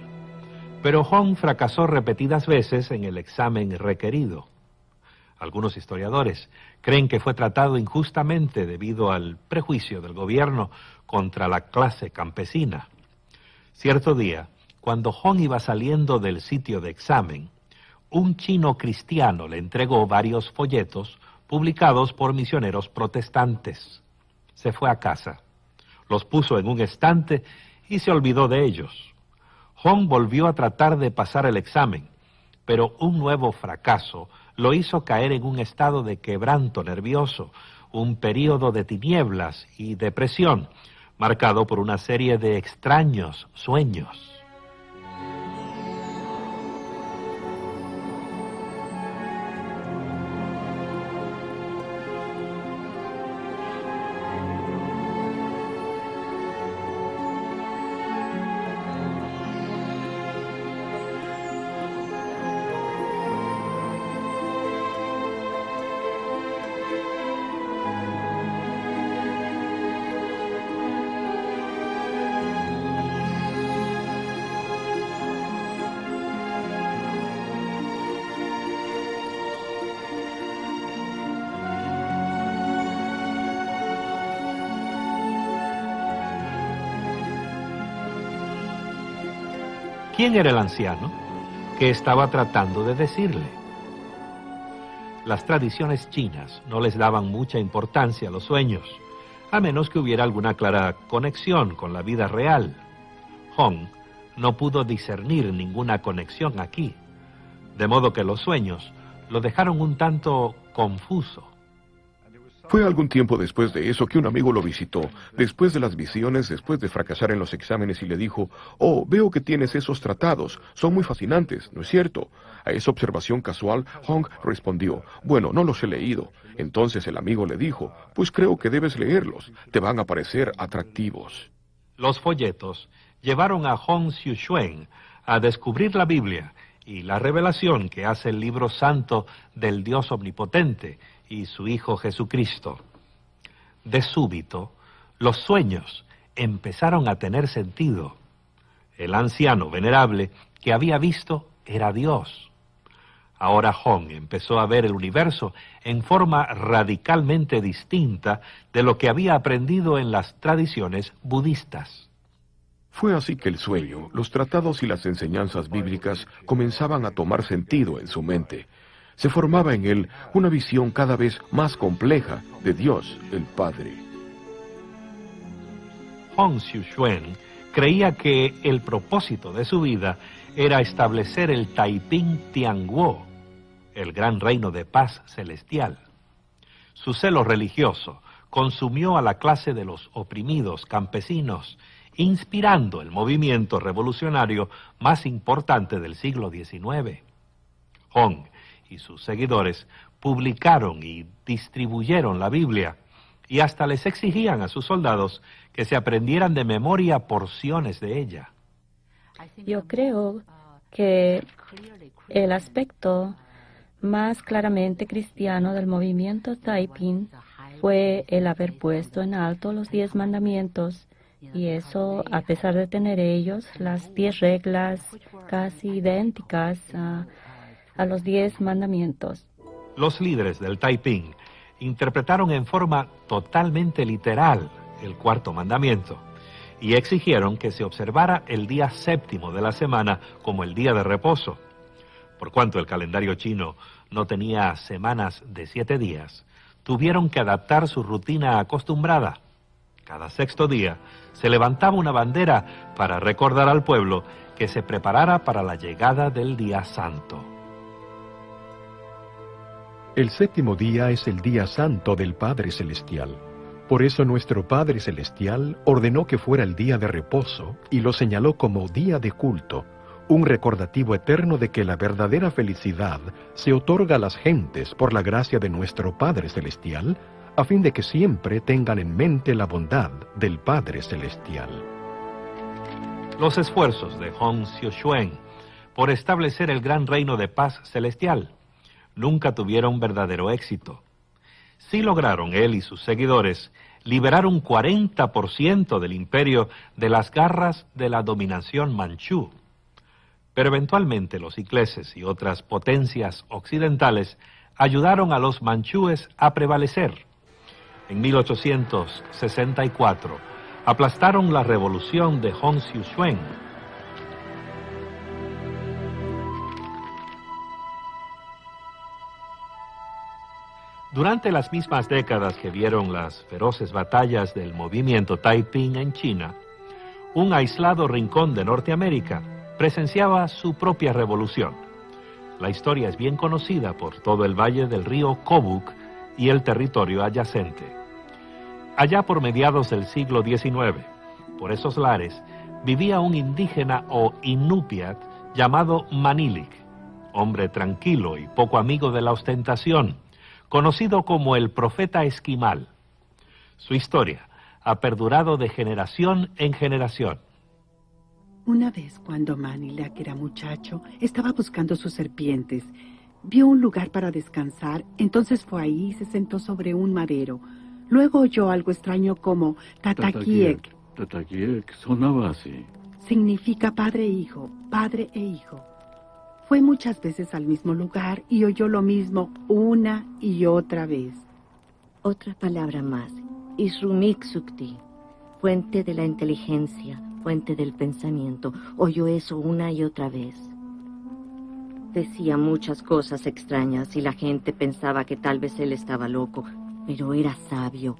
Pero Hong fracasó repetidas veces en el examen requerido. Algunos historiadores creen que fue tratado injustamente debido al prejuicio del gobierno contra la clase campesina. Cierto día, cuando Hong iba saliendo del sitio de examen, un chino cristiano le entregó varios folletos publicados por misioneros protestantes. Se fue a casa, los puso en un estante y se olvidó de ellos. Hong volvió a tratar de pasar el examen, pero un nuevo fracaso lo hizo caer en un estado de quebranto nervioso, un período de tinieblas y depresión, marcado por una serie de extraños sueños. ¿Quién era el anciano? ¿Qué estaba tratando de decirle? Las tradiciones chinas no les daban mucha importancia a los sueños, a menos que hubiera alguna clara conexión con la vida real. Hong no pudo discernir ninguna conexión aquí, de modo que los sueños lo dejaron un tanto confuso. Fue algún tiempo después de eso que un amigo lo visitó, después de las visiones, después de fracasar en los exámenes, y le dijo: «Oh, veo que tienes esos tratados, son muy fascinantes, ¿no es cierto?». A esa observación casual, Hong respondió: «Bueno, no los he leído». Entonces el amigo le dijo: «Pues creo que debes leerlos, te van a parecer atractivos». Los folletos llevaron a Hong Xiuquan a descubrir la Biblia y la revelación que hace el libro santo del Dios omnipotente y su Hijo Jesucristo. De súbito, los sueños empezaron a tener sentido. El anciano venerable que había visto era Dios. Ahora Hong empezó a ver el universo en forma radicalmente distinta de lo que había aprendido en las tradiciones budistas. Fue así que el sueño, los tratados y las enseñanzas bíblicas comenzaban a tomar sentido en su mente. Se formaba en él una visión cada vez más compleja de Dios, el Padre. Hong Xiuquan creía que el propósito de su vida era establecer el Taiping Tianguo, el gran reino de paz celestial. Su celo religioso consumió a la clase de los oprimidos campesinos, inspirando el movimiento revolucionario más importante del siglo XIX. Hong y sus seguidores publicaron y distribuyeron la Biblia, y hasta les exigían a sus soldados que se aprendieran de memoria porciones de ella. Yo creo que el aspecto más claramente cristiano del movimiento Taiping fue el haber puesto en alto los 10 mandamientos, y eso a pesar de tener ellos las 10 reglas casi idénticas a los 10 mandamientos. Los líderes del Taiping interpretaron en forma totalmente literal el 4º mandamiento y exigieron que se observara el día 7º de la semana como el día de reposo. Por cuanto el calendario chino no tenía semanas de 7 días, tuvieron que adaptar su rutina acostumbrada. Cada 6º día se levantaba una bandera para recordar al pueblo que se preparara para la llegada del día santo. El 7º día es el día santo del Padre Celestial. Por eso nuestro Padre Celestial ordenó que fuera el día de reposo y lo señaló como día de culto, un recordativo eterno de que la verdadera felicidad se otorga a las gentes por la gracia de nuestro Padre Celestial, a fin de que siempre tengan en mente la bondad del Padre Celestial. Los esfuerzos de Hong Xiuquan por establecer el gran reino de paz celestial nunca tuvieron verdadero éxito. Sí lograron él y sus seguidores liberar un 40% del imperio de las garras de la dominación manchú. Pero eventualmente los ingleses y otras potencias occidentales ayudaron a los manchúes a prevalecer. En 1864 aplastaron la revolución de Hong Xiuquan. Durante las mismas décadas que vieron las feroces batallas del movimiento Taiping en China, un aislado rincón de Norteamérica presenciaba su propia revolución. La historia es bien conocida por todo el valle del río Kobuk y el territorio adyacente. Allá por mediados del siglo XIX, por esos lares, vivía un indígena o inupiat llamado Manilik, hombre tranquilo y poco amigo de la ostentación, conocido como el profeta esquimal. Su historia ha perdurado de generación en generación. Una vez cuando Manilik era muchacho, estaba buscando sus serpientes. Vio un lugar para descansar, entonces fue ahí y se sentó sobre un madero. Luego oyó algo extraño como Tatakiek. Tatakiek sonaba así. Significa padre e hijo. Fue muchas veces al mismo lugar y oyó lo mismo una y otra vez. Otra palabra más, Isrumik Sukti, fuente de la inteligencia, fuente del pensamiento. Oyó eso una y otra vez. Decía muchas cosas extrañas y la gente pensaba que tal vez él estaba loco, pero era sabio,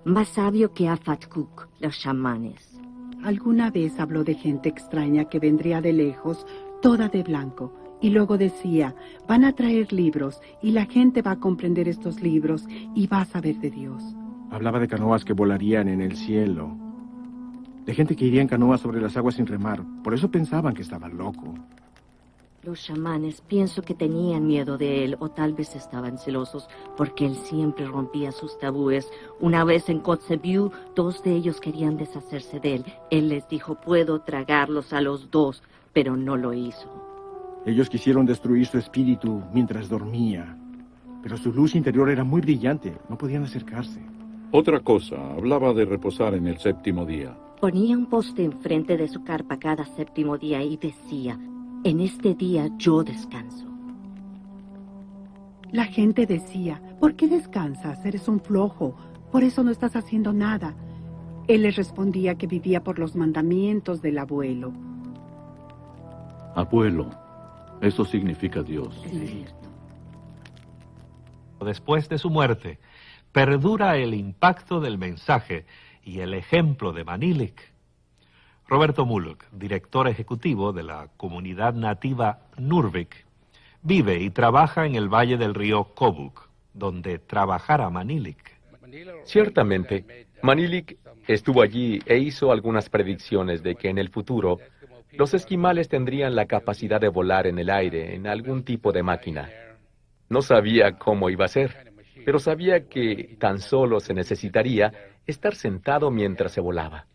más sabio que Afatkuk, los chamanes. Alguna vez habló de gente extraña que vendría de lejos, toda de blanco. Y luego decía, van a traer libros y la gente va a comprender estos libros y va a saber de Dios. Hablaba de canoas que volarían en el cielo, de gente que iría en canoas sobre las aguas sin remar. Por eso pensaban que estaba loco. Los chamanes pienso que tenían miedo de él o tal vez estaban celosos porque él siempre rompía sus tabúes. Una vez en Kotzebue, 2 de ellos querían deshacerse de él. Él les dijo, puedo tragarlos a los 2, pero no lo hizo. Ellos quisieron destruir su espíritu mientras dormía, pero su luz interior era muy brillante, no podían acercarse. Otra cosa, hablaba de reposar en el 7º día. Ponía un poste enfrente de su carpa cada 7º día y decía, en este día yo descanso. La gente decía, ¿por qué descansas? Eres un flojo, por eso no estás haciendo nada. Él les respondía que vivía por los mandamientos del abuelo. Abuelo. Eso significa Dios. Después de su muerte, perdura el impacto del mensaje y el ejemplo de Manilik. Roberto Mullock, director ejecutivo de la comunidad nativa Nurvik, vive y trabaja en el valle del río Kobuk, donde trabajara Manilik. Ciertamente, Manilik estuvo allí e hizo algunas predicciones de que en el futuro los esquimales tendrían la capacidad de volar en el aire en algún tipo de máquina. No sabía cómo iba a ser, pero sabía que tan solo se necesitaría estar sentado mientras se volaba.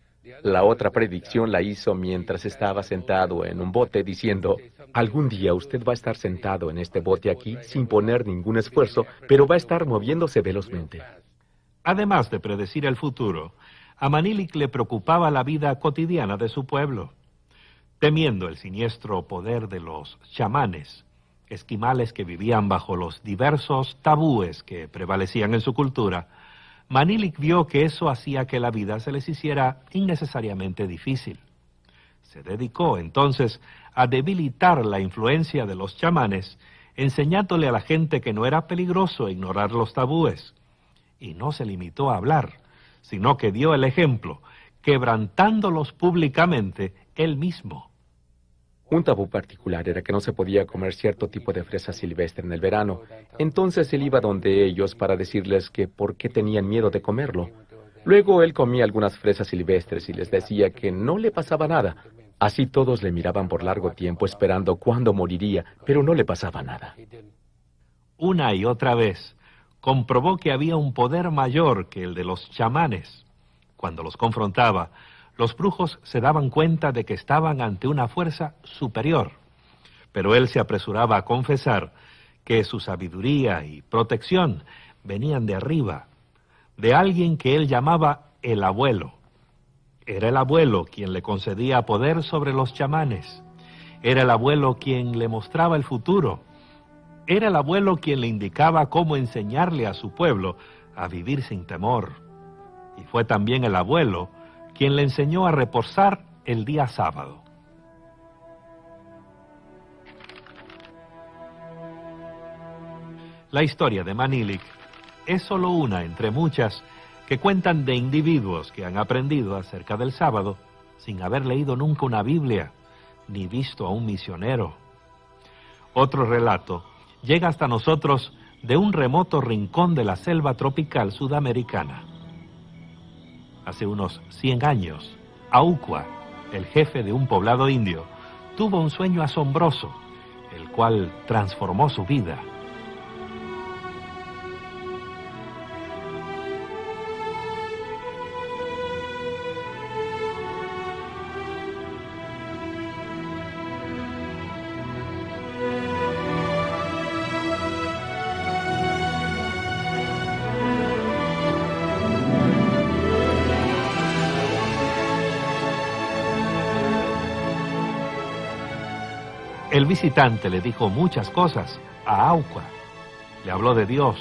La otra predicción la hizo mientras estaba sentado en un bote diciendo: algún día usted va a estar sentado en este bote aquí sin poner ningún esfuerzo, pero va a estar moviéndose velozmente. Además de predecir el futuro, a Manilik le preocupaba la vida cotidiana de su pueblo. Temiendo el siniestro poder de los chamanes, esquimales que vivían bajo los diversos tabúes que prevalecían en su cultura, Manilik vio que eso hacía que la vida se les hiciera innecesariamente difícil. Se dedicó entonces a debilitar la influencia de los chamanes, enseñándole a la gente que no era peligroso ignorar los tabúes. Y no se limitó a hablar, sino que dio el ejemplo, quebrantándolos públicamente él mismo. Un tabú particular era que no se podía comer cierto tipo de fresa silvestre en el verano. Entonces él iba donde ellos para decirles que por qué tenían miedo de comerlo. Luego él comía algunas fresas silvestres y les decía que no le pasaba nada. Así todos le miraban por largo tiempo esperando cuándo moriría, pero no le pasaba nada. Una y otra vez comprobó que había un poder mayor que el de los chamanes. Cuando los confrontaba, los brujos se daban cuenta de que estaban ante una fuerza superior, pero él se apresuraba a confesar que su sabiduría y protección venían de arriba, de alguien que él llamaba el abuelo. Era el abuelo quien le concedía poder sobre los chamanes. Era el abuelo quien le mostraba el futuro. Era el abuelo quien le indicaba cómo enseñarle a su pueblo a vivir sin temor. Y fue también el abuelo quien le enseñó a reposar el día sábado. La historia de Manilik es solo una entre muchas que cuentan de individuos que han aprendido acerca del sábado sin haber leído nunca una Biblia ni visto a un misionero. Otro relato llega hasta nosotros de un remoto rincón de la selva tropical sudamericana. Hace unos 100 años, Aucua, el jefe de un poblado indio, tuvo un sueño asombroso, el cual transformó su vida. El visitante le dijo muchas cosas a Aucua. Le habló de Dios,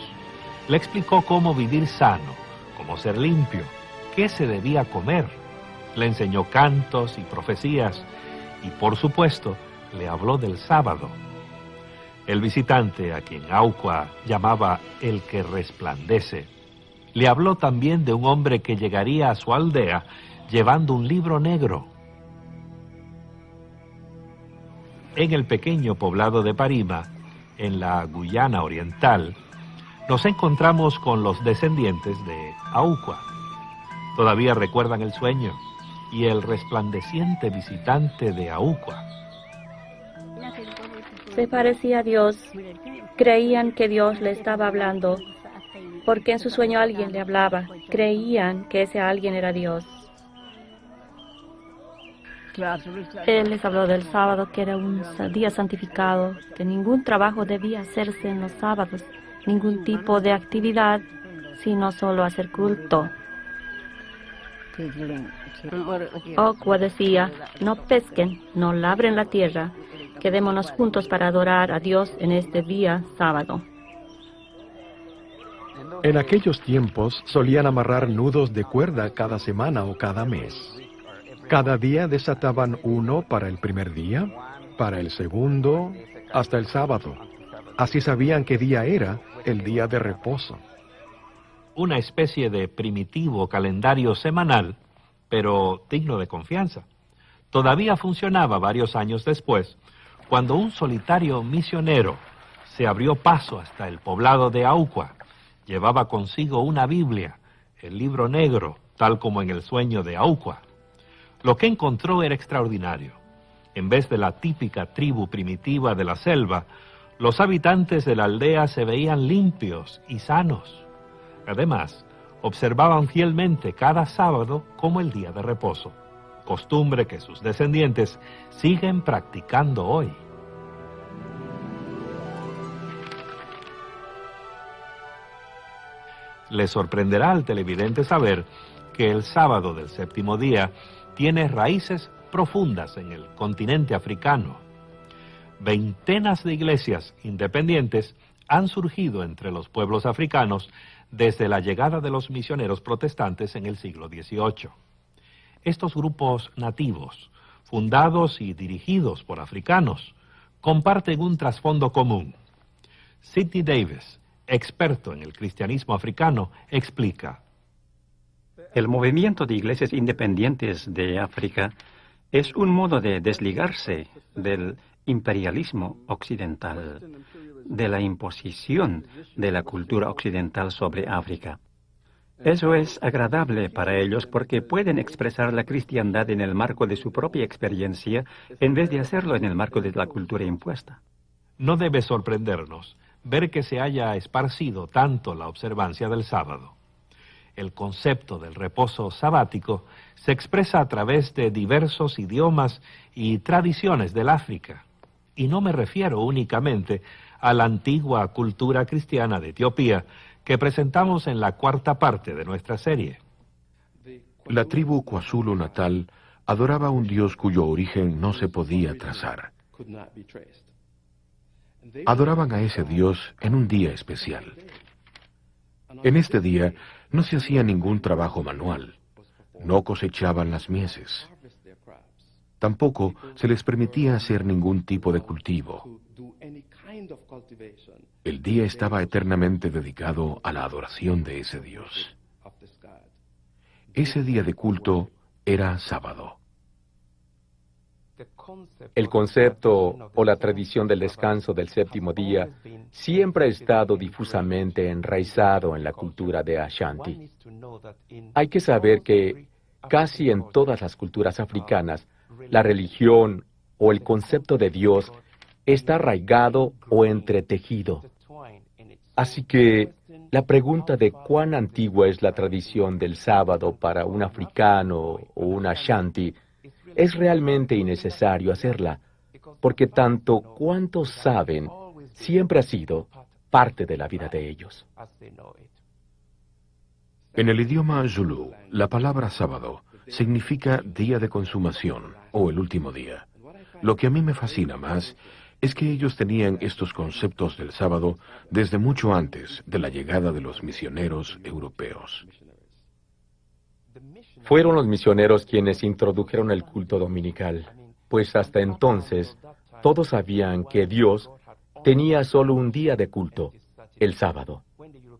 le explicó cómo vivir sano, cómo ser limpio, qué se debía comer. Le enseñó cantos y profecías y, por supuesto, le habló del sábado. El visitante, a quien Aucua llamaba el que resplandece, le habló también de un hombre que llegaría a su aldea llevando un libro negro. En el pequeño poblado de Parima, en la Guyana Oriental, nos encontramos con los descendientes de Aucua. Todavía recuerdan el sueño y el resplandeciente visitante de Aucua. Se parecía a Dios. Creían que Dios le estaba hablando, porque en su sueño alguien le hablaba. Creían que ese alguien era Dios. Él les habló del sábado, que era un día santificado, que ningún trabajo debía hacerse en los sábados, ningún tipo de actividad, sino solo hacer culto. Aucua decía: no pesquen, no labren la tierra, quedémonos juntos para adorar a Dios en este día sábado. En aquellos tiempos solían amarrar nudos de cuerda cada semana o cada mes. Cada día desataban uno para el primer día, para el segundo, hasta el sábado. Así sabían qué día era el día de reposo. Una especie de primitivo calendario semanal, pero digno de confianza. todavía funcionaba varios años después, cuando un solitario misionero se abrió paso hasta el poblado de Auqua. Llevaba consigo una Biblia, el libro negro, tal como en el sueño de Auqua. Lo que encontró era extraordinario. En vez de la típica tribu primitiva de la selva, los habitantes de la aldea se veían limpios y sanos. Además, observaban fielmente cada sábado como el día de reposo, costumbre que sus descendientes siguen practicando hoy. Le sorprenderá al televidente saber que el sábado del séptimo día tiene raíces profundas en el continente africano. Veintenas de iglesias independientes han surgido entre los pueblos africanos desde la llegada de los misioneros protestantes en el siglo XVIII. Estos grupos nativos, fundados y dirigidos por africanos, comparten un trasfondo común. Sidney Davis, experto en el cristianismo africano, explica: el movimiento de iglesias independientes de África es un modo de desligarse del imperialismo occidental, de la imposición de la cultura occidental sobre África. Eso es agradable para ellos porque pueden expresar la cristiandad en el marco de su propia experiencia en vez de hacerlo en el marco de la cultura impuesta. No debe sorprendernos ver que se haya esparcido tanto la observancia del sábado. El concepto del reposo sabático se expresa a través de diversos idiomas y tradiciones del África. Y no me refiero únicamente a la antigua cultura cristiana de Etiopía que presentamos en la cuarta parte de nuestra serie. La tribu KwaZulu Natal adoraba a un dios cuyo origen no se podía trazar. Adoraban a ese dios en un día especial. En este día no se hacía ningún trabajo manual, no cosechaban las mieses. Tampoco se les permitía hacer ningún tipo de cultivo. El día estaba eternamente dedicado a la adoración de ese Dios. Ese día de culto era sábado. El concepto o la tradición del descanso del séptimo día siempre ha estado difusamente enraizado en la cultura de Ashanti. Hay que saber que casi en todas las culturas africanas, la religión o el concepto de Dios está arraigado o entretejido. Así que la pregunta de cuán antigua es la tradición del sábado para un africano o un Ashanti es realmente innecesario hacerla, porque tanto cuanto saben siempre ha sido parte de la vida de ellos. En el idioma Zulu, la palabra sábado significa día de consumación o el último día. Lo que a mí me fascina más es que ellos tenían estos conceptos del sábado desde mucho antes de la llegada de los misioneros europeos. Fueron los misioneros quienes introdujeron el culto dominical, pues hasta entonces todos sabían que Dios tenía solo un día de culto, el sábado.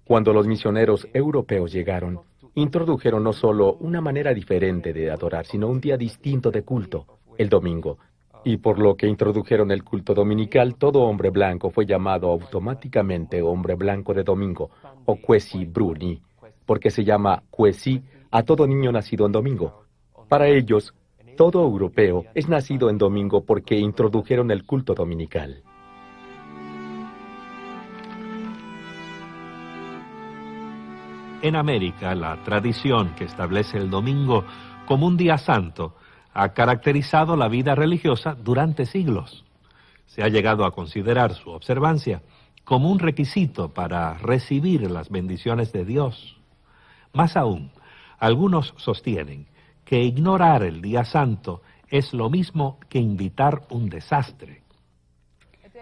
Cuando los misioneros europeos llegaron, introdujeron no solo una manera diferente de adorar, sino un día distinto de culto, el domingo. Y por lo que introdujeron el culto dominical, todo hombre blanco fue llamado automáticamente hombre blanco de domingo, o Kwesi Bruni, porque se llama Kwesi a todo niño nacido en domingo. Para ellos, todo europeo es nacido en domingo porque introdujeron el culto dominical. En América, la tradición que establece el domingo como un día santo ha caracterizado la vida religiosa durante siglos. Se ha llegado a considerar su observancia como un requisito para recibir las bendiciones de Dios. Más aún, algunos sostienen que ignorar el día santo es lo mismo que invitar un desastre.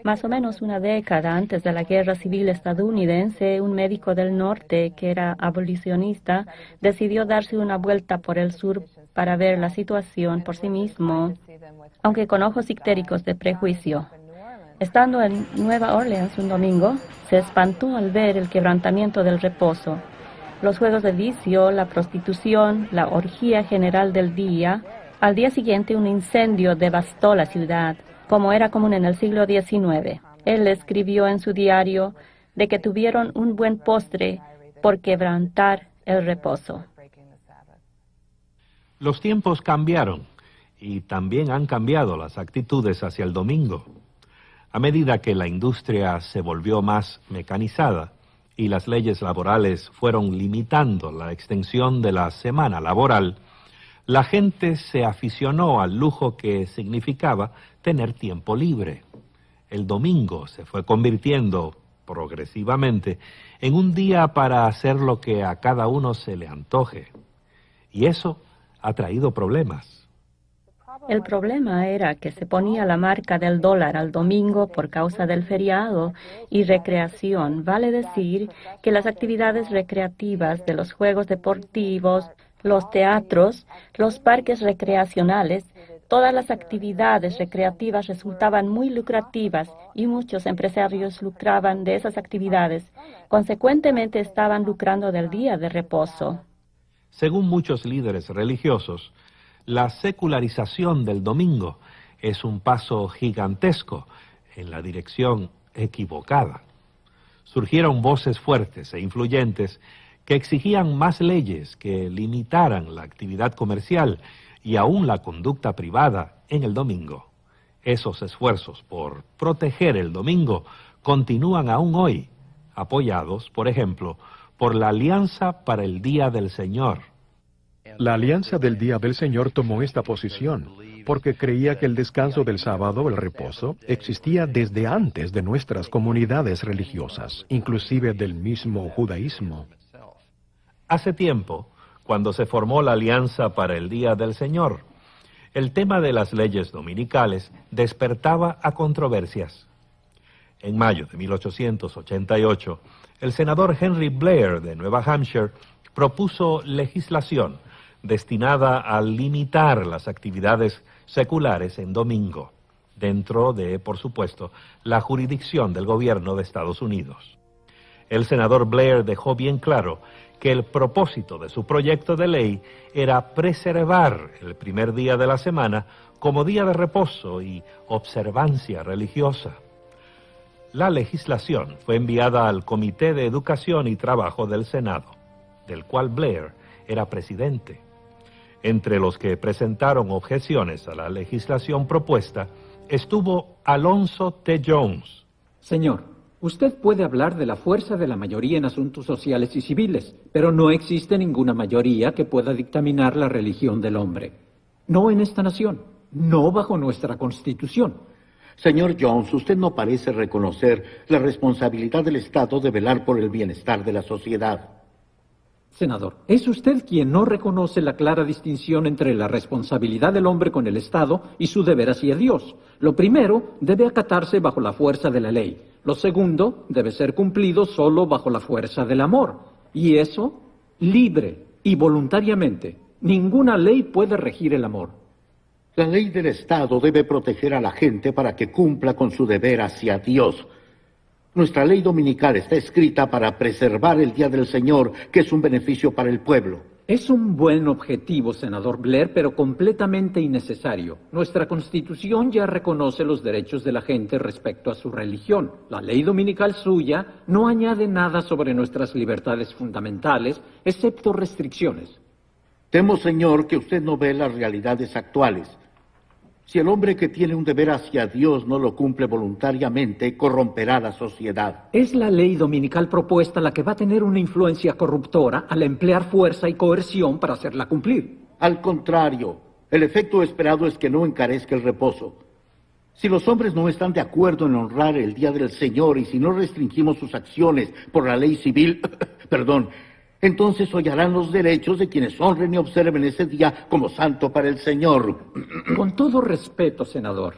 Más o menos una década antes de la Guerra Civil estadounidense, un médico del norte que era abolicionista decidió darse una vuelta por el sur para ver la situación por sí mismo, aunque con ojos ictéricos de prejuicio. Estando en Nueva Orleans un domingo, se espantó al ver el quebrantamiento del reposo, los juegos de vicio, la prostitución, la orgía general del día Al día siguiente, un incendio devastó la ciudad, como era común en el siglo XIX. Él escribió en su diario de que tuvieron un buen postre por quebrantar el reposo. Los tiempos cambiaron y también han cambiado las actitudes hacia el domingo. A medida que la industria se volvió más mecanizada y las leyes laborales fueron limitando la extensión de la semana laboral, la gente se aficionó al lujo que significaba tener tiempo libre. El domingo se fue convirtiendo progresivamente en un día para hacer lo que a cada uno se le antoje. Y eso ha traído problemas. El problema era que se ponía la marca del dólar al domingo por causa del feriado y recreación. Vale decir que las actividades recreativas de los juegos deportivos, los teatros, los parques recreacionales, todas las actividades recreativas resultaban muy lucrativas y muchos empresarios lucraban de esas actividades. Consecuentemente estaban lucrando del día de reposo. Según muchos líderes religiosos, la secularización del domingo es un paso gigantesco en la dirección equivocada. Surgieron voces fuertes e influyentes que exigían más leyes que limitaran la actividad comercial y aún la conducta privada en el domingo. Esos esfuerzos por proteger el domingo continúan aún hoy, apoyados, por ejemplo, por la Alianza para el Día del Señor. La Alianza del Día del Señor tomó esta posición porque creía que el descanso del sábado, el reposo, existía desde antes de nuestras comunidades religiosas, inclusive del mismo judaísmo. Hace tiempo, cuando se formó la Alianza para el Día del Señor, el tema de las leyes dominicales despertaba a controversias. En mayo de 1888, el senador Henry Blair de Nueva Hampshire propuso legislación destinada a limitar las actividades seculares en domingo, dentro de, por supuesto, la jurisdicción del gobierno de Estados Unidos. El senador Blair dejó bien claro que el propósito de su proyecto de ley era preservar el primer día de la semana como día de reposo y observancia religiosa. La legislación fue enviada al Comité de Educación y Trabajo del Senado, del cual Blair era presidente. Entre los que presentaron objeciones a la legislación propuesta estuvo Alonzo T. Jones. Señor, usted puede hablar de la fuerza de la mayoría en asuntos sociales y civiles, pero no existe ninguna mayoría que pueda dictaminar la religión del hombre. No en esta nación, no bajo nuestra Constitución. Señor Jones, usted no parece reconocer la responsabilidad del Estado de velar por el bienestar de la sociedad. Senador, es usted quien no reconoce la clara distinción entre la responsabilidad del hombre con el Estado y su deber hacia Dios. Lo primero debe acatarse bajo la fuerza de la ley. Lo segundo debe ser cumplido solo bajo la fuerza del amor. Y eso, libre y voluntariamente. Ninguna ley puede regir el amor. La ley del Estado debe proteger a la gente para que cumpla con su deber hacia Dios. Nuestra ley dominical está escrita para preservar el Día del Señor, que es un beneficio para el pueblo. Es un buen objetivo, senador Blair, pero completamente innecesario. Nuestra Constitución ya reconoce los derechos de la gente respecto a su religión. La ley dominical suya no añade nada sobre nuestras libertades fundamentales, excepto restricciones. Temo, señor, que usted no ve las realidades actuales. Si el hombre que tiene un deber hacia Dios no lo cumple voluntariamente, corromperá la sociedad. Es la ley dominical propuesta la que va a tener una influencia corruptora al emplear fuerza y coerción para hacerla cumplir. Al contrario, el efecto esperado es que no encarezca el reposo. Si los hombres no están de acuerdo en honrar el Día del Señor y si no restringimos sus acciones por la ley civil, entonces hollarán los derechos de quienes honren y observen ese día como santo para el Señor. Con todo respeto, senador,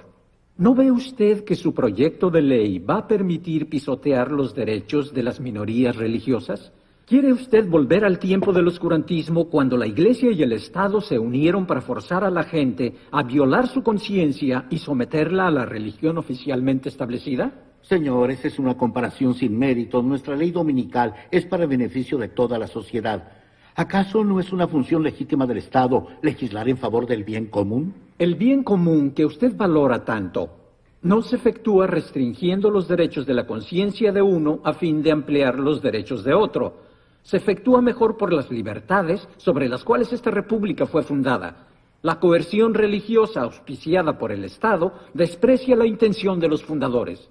¿no ve usted que su proyecto de ley va a permitir pisotear los derechos de las minorías religiosas? ¿Quiere usted volver al tiempo del oscurantismo cuando la Iglesia y el Estado se unieron para forzar a la gente a violar su conciencia y someterla a la religión oficialmente establecida? Señor, esa es una comparación sin mérito. Nuestra ley dominical es para beneficio de toda la sociedad. ¿Acaso no es una función legítima del Estado legislar en favor del bien común? El bien común que usted valora tanto no se efectúa restringiendo los derechos de la conciencia de uno a fin de ampliar los derechos de otro. Se efectúa mejor por las libertades sobre las cuales esta república fue fundada. La coerción religiosa auspiciada por el Estado desprecia la intención de los fundadores.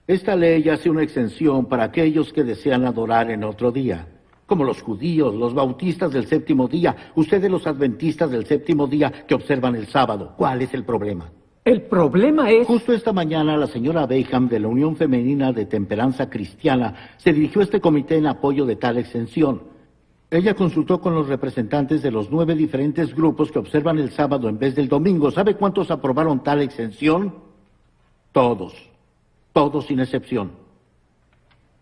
Esta ley hace una exención para aquellos que desean adorar en otro día, como los judíos, los bautistas del séptimo día, ustedes los adventistas del séptimo día que observan el sábado. ¿Cuál es el problema? El problema es... Justo esta mañana la señora Bayham de la Unión Femenina de Temperanza Cristiana se dirigió a este comité en apoyo de tal exención. Ella consultó con los representantes de los 9 diferentes grupos que observan el sábado en vez del domingo. ¿Sabe cuántos aprobaron tal exención? Todos. Todos sin excepción.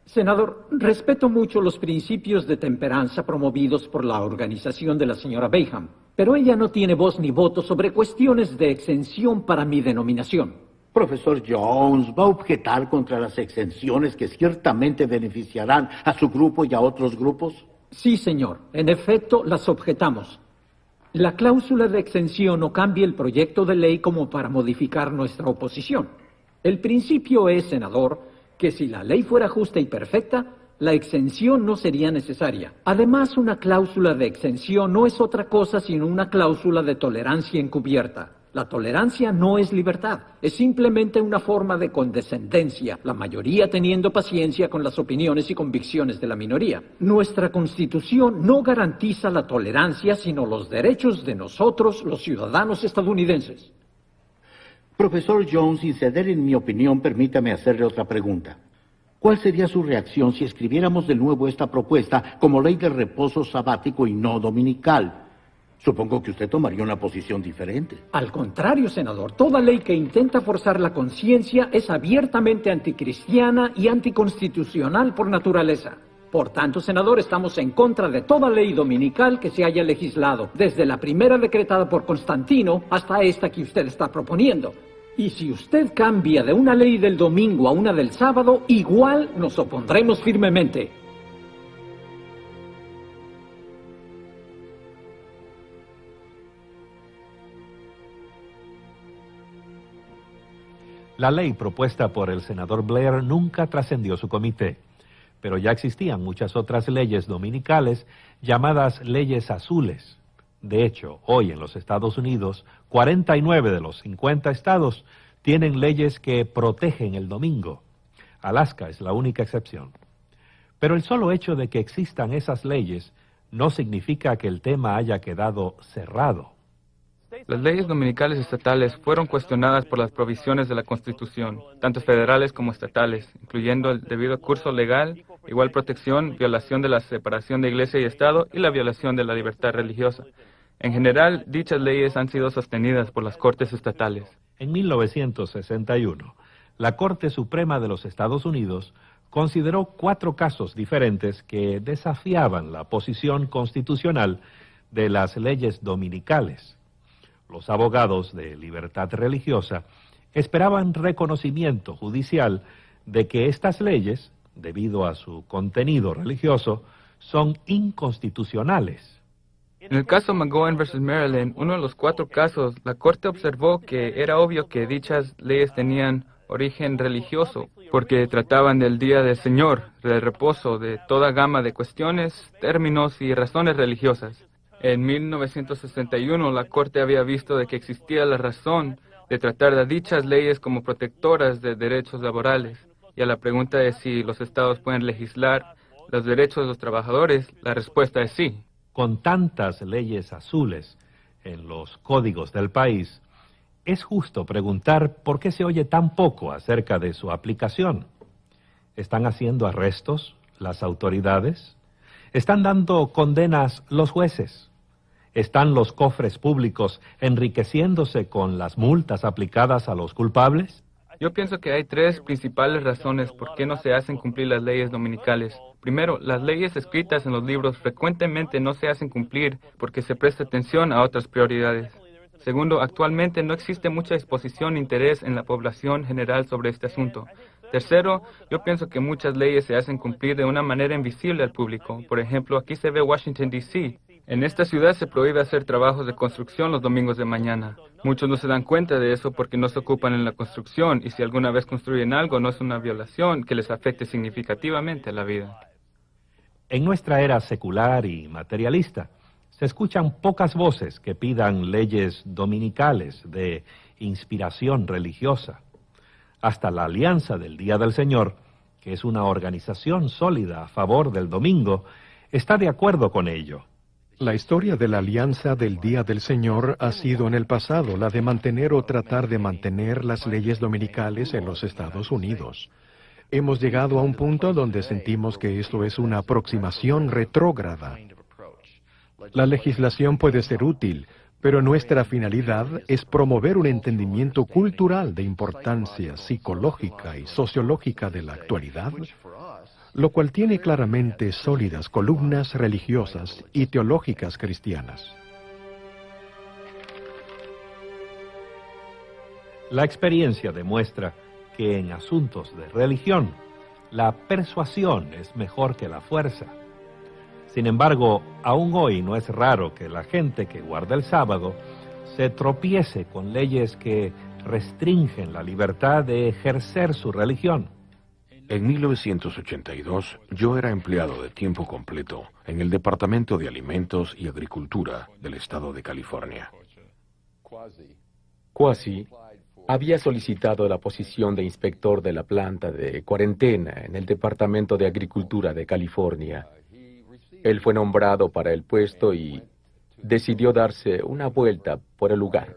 Senador, respeto mucho los principios de temperanza promovidos por la organización de la señora Bayham, pero ella no tiene voz ni voto sobre cuestiones de exención para mi denominación. Profesor Jones, ¿va a objetar contra las exenciones que ciertamente beneficiarán a su grupo y a otros grupos? Sí, señor. En efecto, las objetamos. La cláusula de exención no cambia el proyecto de ley como para modificar nuestra oposición. El principio es, senador, que si la ley fuera justa y perfecta, la exención no sería necesaria. Además, una cláusula de exención no es otra cosa sino una cláusula de tolerancia encubierta. La tolerancia no es libertad, es simplemente una forma de condescendencia, la mayoría teniendo paciencia con las opiniones y convicciones de la minoría. Nuestra Constitución no garantiza la tolerancia, sino los derechos de nosotros, los ciudadanos estadounidenses. Profesor Jones, sin ceder en mi opinión, permítame hacerle otra pregunta. ¿Cuál sería su reacción si escribiéramos de nuevo esta propuesta como ley de reposo sabático y no dominical? Supongo que usted tomaría una posición diferente. Al contrario, senador, toda ley que intenta forzar la conciencia es abiertamente anticristiana y anticonstitucional por naturaleza. Por tanto, senador, estamos en contra de toda ley dominical que se haya legislado, desde la primera decretada por Constantino hasta esta que usted está proponiendo. Y si usted cambia de una ley del domingo a una del sábado, igual nos opondremos firmemente. La ley propuesta por el senador Blair nunca trascendió su comité, pero ya existían muchas otras leyes dominicales llamadas leyes azules. De hecho, hoy en los Estados Unidos, 49 de los 50 estados tienen leyes que protegen el domingo. Alaska es la única excepción. Pero el solo hecho de que existan esas leyes no significa que el tema haya quedado cerrado. Las leyes dominicales estatales fueron cuestionadas por las provisiones de la Constitución, tanto federales como estatales, incluyendo el debido curso legal, igual protección, violación de la separación de Iglesia y Estado y la violación de la libertad religiosa. En general, dichas leyes han sido sostenidas por las Cortes estatales. En 1961, la Corte Suprema de los Estados Unidos consideró 4 casos diferentes que desafiaban la posición constitucional de las leyes dominicales. Los abogados de libertad religiosa esperaban reconocimiento judicial de que estas leyes, debido a su contenido religioso, son inconstitucionales. En el caso McGowan vs. Maryland, uno de los 4 casos, la Corte observó que era obvio que dichas leyes tenían origen religioso, porque trataban del Día del Señor, del reposo, de toda gama de cuestiones, términos y razones religiosas. En 1961, la Corte había visto de que existía la razón de tratar a dichas leyes como protectoras de derechos laborales. Y a la pregunta de si los estados pueden legislar los derechos de los trabajadores, la respuesta es sí. Con tantas leyes azules en los códigos del país, es justo preguntar por qué se oye tan poco acerca de su aplicación. ¿Están haciendo arrestos las autoridades? ¿Están dando condenas los jueces? ¿Están los cofres públicos enriqueciéndose con las multas aplicadas a los culpables? Yo pienso que hay 3 principales razones por qué no se hacen cumplir las leyes dominicales. Primero, las leyes escritas en los libros frecuentemente no se hacen cumplir porque se presta atención a otras prioridades. Segundo, actualmente no existe mucha disposición e interés en la población general sobre este asunto. Tercero, yo pienso que muchas leyes se hacen cumplir de una manera invisible al público. Por ejemplo, aquí se ve Washington, D.C. En esta ciudad se prohíbe hacer trabajos de construcción los domingos de mañana. Muchos no se dan cuenta de eso porque no se ocupan en la construcción, y si alguna vez construyen algo no es una violación que les afecte significativamente la vida. En nuestra era secular y materialista, se escuchan pocas voces que pidan leyes dominicales de inspiración religiosa. Hasta la Alianza del Día del Señor, que es una organización sólida a favor del domingo, está de acuerdo con ello. La historia de la Alianza del Día del Señor ha sido en el pasado la de mantener o tratar de mantener las leyes dominicales en los Estados Unidos. Hemos llegado a un punto donde sentimos que esto es una aproximación retrógrada. La legislación puede ser útil, pero nuestra finalidad es promover un entendimiento cultural de importancia psicológica y sociológica de la actualidad, lo cual tiene claramente sólidas columnas religiosas y teológicas cristianas. La experiencia demuestra que en asuntos de religión, la persuasión es mejor que la fuerza. Sin embargo, aún hoy no es raro que la gente que guarda el sábado se tropiece con leyes que restringen la libertad de ejercer su religión. En 1982, yo era empleado de tiempo completo en el Departamento de Alimentos y Agricultura del Estado de California. Kwasi había solicitado la posición de inspector de la planta de cuarentena en el Departamento de Agricultura de California. Él fue nombrado para el puesto y decidió darse una vuelta por el lugar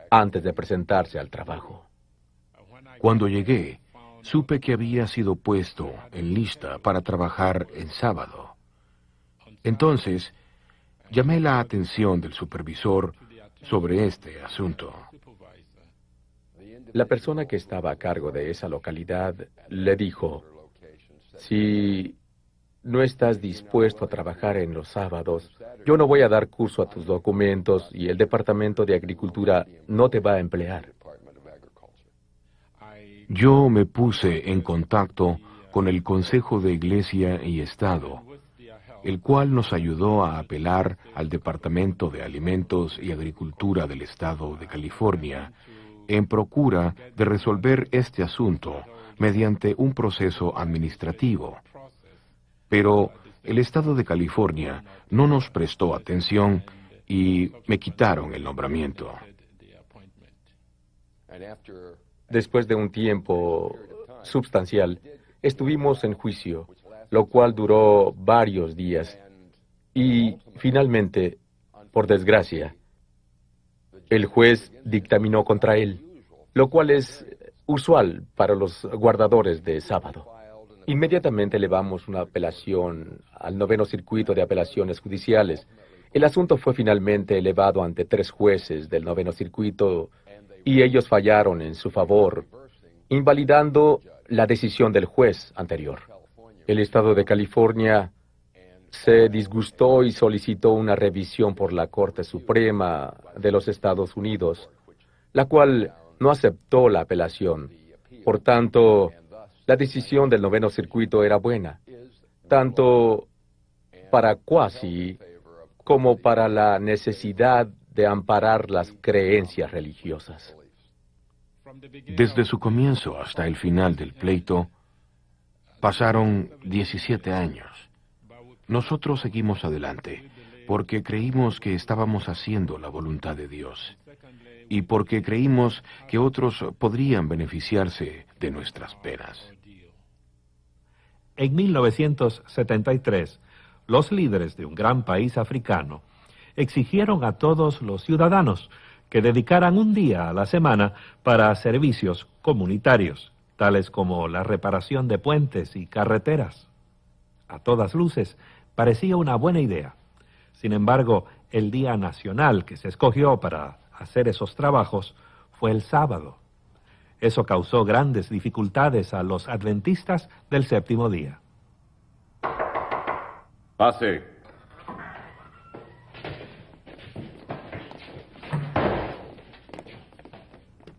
antes de presentarse al trabajo. Cuando llegué, supe que había sido puesto en lista para trabajar en sábado. Entonces, llamé la atención del supervisor sobre este asunto. La persona que estaba a cargo de esa localidad le dijo: si no estás dispuesto a trabajar en los sábados, yo no voy a dar curso a tus documentos y el Departamento de Agricultura no te va a emplear. Yo me puse en contacto con el Consejo de Iglesia y Estado, el cual nos ayudó a apelar al Departamento de Alimentos y Agricultura del Estado de California en procura de resolver este asunto mediante un proceso administrativo. Pero el Estado de California no nos prestó atención y me quitaron el nombramiento. Después de un tiempo substancial, estuvimos en juicio, lo cual duró varios días. Y finalmente, por desgracia, el juez dictaminó contra él, lo cual es usual para los guardadores de sábado. Inmediatamente elevamos una apelación al 9º Circuito de Apelaciones Judiciales. El asunto fue finalmente elevado ante 3 jueces del 9º Circuito y ellos fallaron en su favor, invalidando la decisión del juez anterior. El Estado de California se disgustó y solicitó una revisión por la Corte Suprema de los Estados Unidos, la cual no aceptó la apelación. Por tanto, la decisión del 9º Circuito era buena, tanto para Kwasi como para la necesidad de amparar las creencias religiosas. Desde su comienzo hasta el final del pleito, pasaron 17 años. Nosotros seguimos adelante porque creímos que estábamos haciendo la voluntad de Dios y porque creímos que otros podrían beneficiarse de nuestras penas. En 1973, los líderes de un gran país africano exigieron a todos los ciudadanos que dedicaran un día a la semana para servicios comunitarios, tales como la reparación de puentes y carreteras. A todas luces, parecía una buena idea. Sin embargo, el día nacional que se escogió para hacer esos trabajos fue el sábado. Eso causó grandes dificultades a los adventistas del séptimo día. Pase.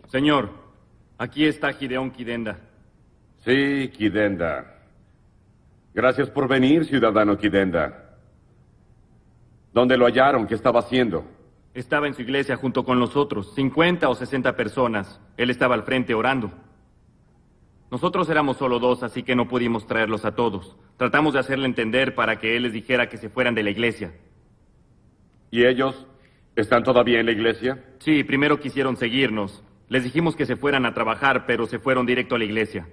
Señor, aquí está Gideón Kidenda. Sí, Kidenda. Gracias por venir, ciudadano Kidenda. ¿Dónde lo hallaron? ¿Qué estaba haciendo? Estaba en su iglesia junto con los otros, 50 o 60 personas. Él estaba al frente orando. Nosotros éramos solo 2, así que no pudimos traerlos a todos. Tratamos de hacerle entender para que él les dijera que se fueran de la iglesia. ¿Y ellos están todavía en la iglesia? Sí, primero quisieron seguirnos. Les dijimos que se fueran a trabajar, pero se fueron directo a la iglesia.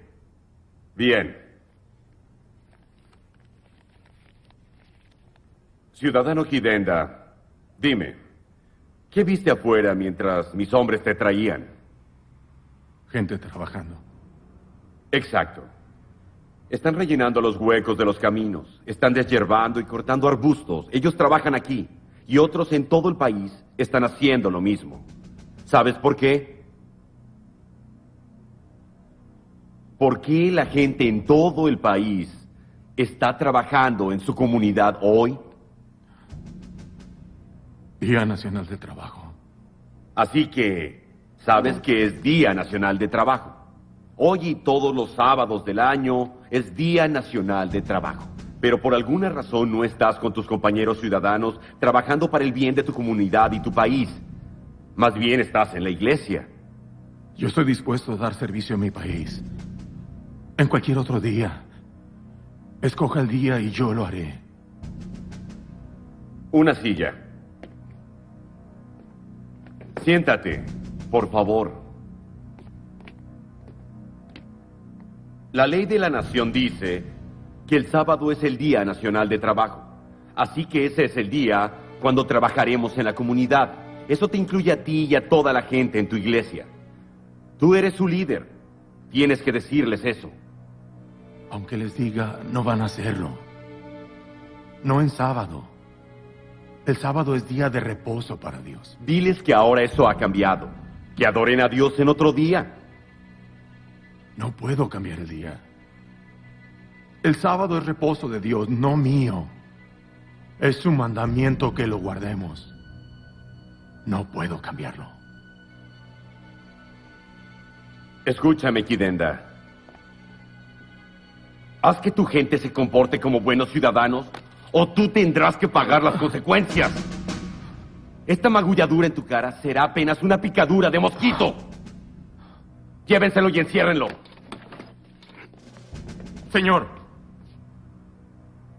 Bien. Ciudadano Kidenda, dime, ¿qué viste afuera mientras mis hombres te traían? Gente trabajando. Exacto. Están rellenando los huecos de los caminos, están deshiervando y cortando arbustos. Ellos trabajan aquí y otros en todo el país están haciendo lo mismo. ¿Sabes por qué? ¿Por qué la gente en todo el país está trabajando en su comunidad hoy? Día Nacional de Trabajo. Así que, ¿sabes que es Día Nacional de Trabajo? Hoy y todos los sábados del año es Día Nacional de Trabajo. Pero por alguna razón no estás con tus compañeros ciudadanos trabajando para el bien de tu comunidad y tu país. Más bien estás en la iglesia. Yo estoy dispuesto a dar servicio a mi país. En cualquier otro día. Escoja el día y yo lo haré. Una silla. Siéntate, por favor. La ley de la nación dice que el sábado es el Día Nacional de Trabajo. Así que ese es el día cuando trabajaremos en la comunidad. Eso te incluye a ti y a toda la gente en tu iglesia. Tú eres su líder. Tienes que decirles eso. Aunque les diga, no van a hacerlo. No en sábado. El sábado es día de reposo para Dios. Diles que ahora eso ha cambiado. Que adoren a Dios en otro día. No puedo cambiar el día. El sábado es reposo de Dios, no mío. Es su mandamiento que lo guardemos. No puedo cambiarlo. Escúchame, Kidenda. Haz que tu gente se comporte como buenos ciudadanos o tú tendrás que pagar las consecuencias. Esta magulladura en tu cara será apenas una picadura de mosquito. Llévenselo y enciérrenlo. Señor,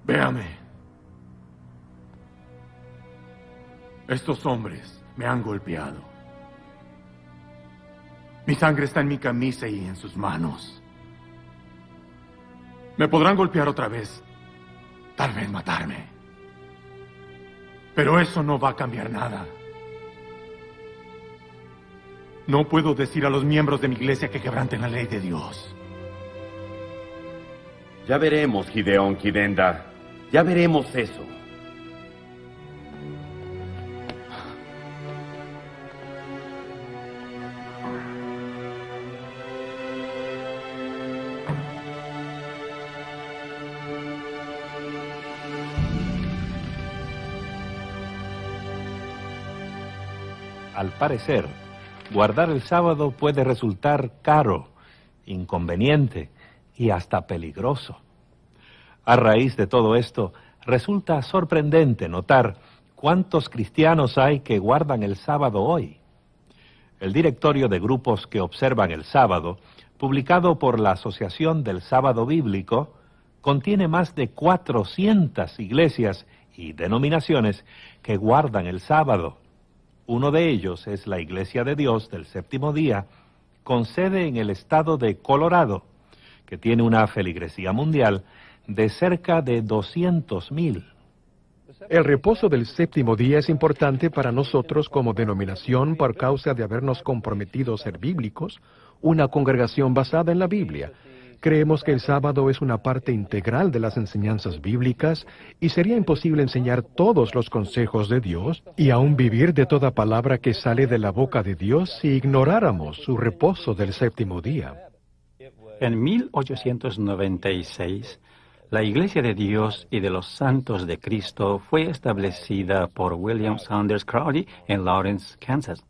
véame. Estos hombres me han golpeado. Mi sangre está en mi camisa y en sus manos. Me podrán golpear otra vez, tal vez matarme. Pero eso no va a cambiar nada. No puedo decir a los miembros de mi iglesia que quebranten la ley de Dios. Ya veremos, Gideón Kidenda. Ya veremos eso. Al parecer, guardar el sábado puede resultar caro, inconveniente y hasta peligroso. A raíz de todo esto, resulta sorprendente notar cuántos cristianos hay que guardan el sábado hoy. El directorio de grupos que observan el sábado, publicado por la Asociación del Sábado Bíblico, contiene más de 400 iglesias y denominaciones que guardan el sábado. Uno de ellos es la Iglesia de Dios del Séptimo Día, con sede en el estado de Colorado, que tiene una feligresía mundial de cerca de 200,000. El reposo del séptimo día es importante para nosotros como denominación por causa de habernos comprometido a ser bíblicos, una congregación basada en la Biblia. Creemos que el sábado es una parte integral de las enseñanzas bíblicas y sería imposible enseñar todos los consejos de Dios y aún vivir de toda palabra que sale de la boca de Dios si ignoráramos su reposo del séptimo día. En 1896, la Iglesia de Dios y de los Santos de Cristo fue establecida por William Saunders Crowley en Lawrence, Kansas.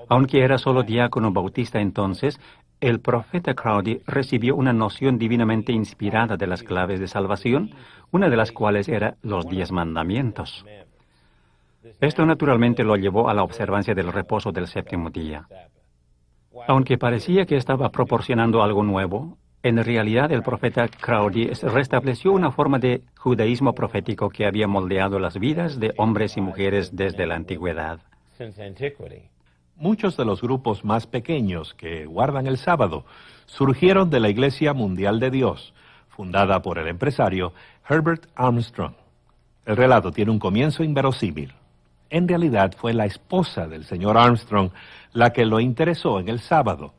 Aunque era solo diácono bautista entonces, el profeta Crowdy recibió una noción divinamente inspirada de las claves de salvación, una de las cuales era los 10 mandamientos. Esto naturalmente lo llevó a la observancia del reposo del séptimo día. Aunque parecía que estaba proporcionando algo nuevo, en realidad el profeta Crowdy restableció una forma de judaísmo profético que había moldeado las vidas de hombres y mujeres desde la antigüedad. Muchos de los grupos más pequeños que guardan el sábado surgieron de la Iglesia Mundial de Dios, fundada por el empresario Herbert Armstrong. El relato tiene un comienzo inverosímil. En realidad fue la esposa del señor Armstrong la que lo interesó en el sábado.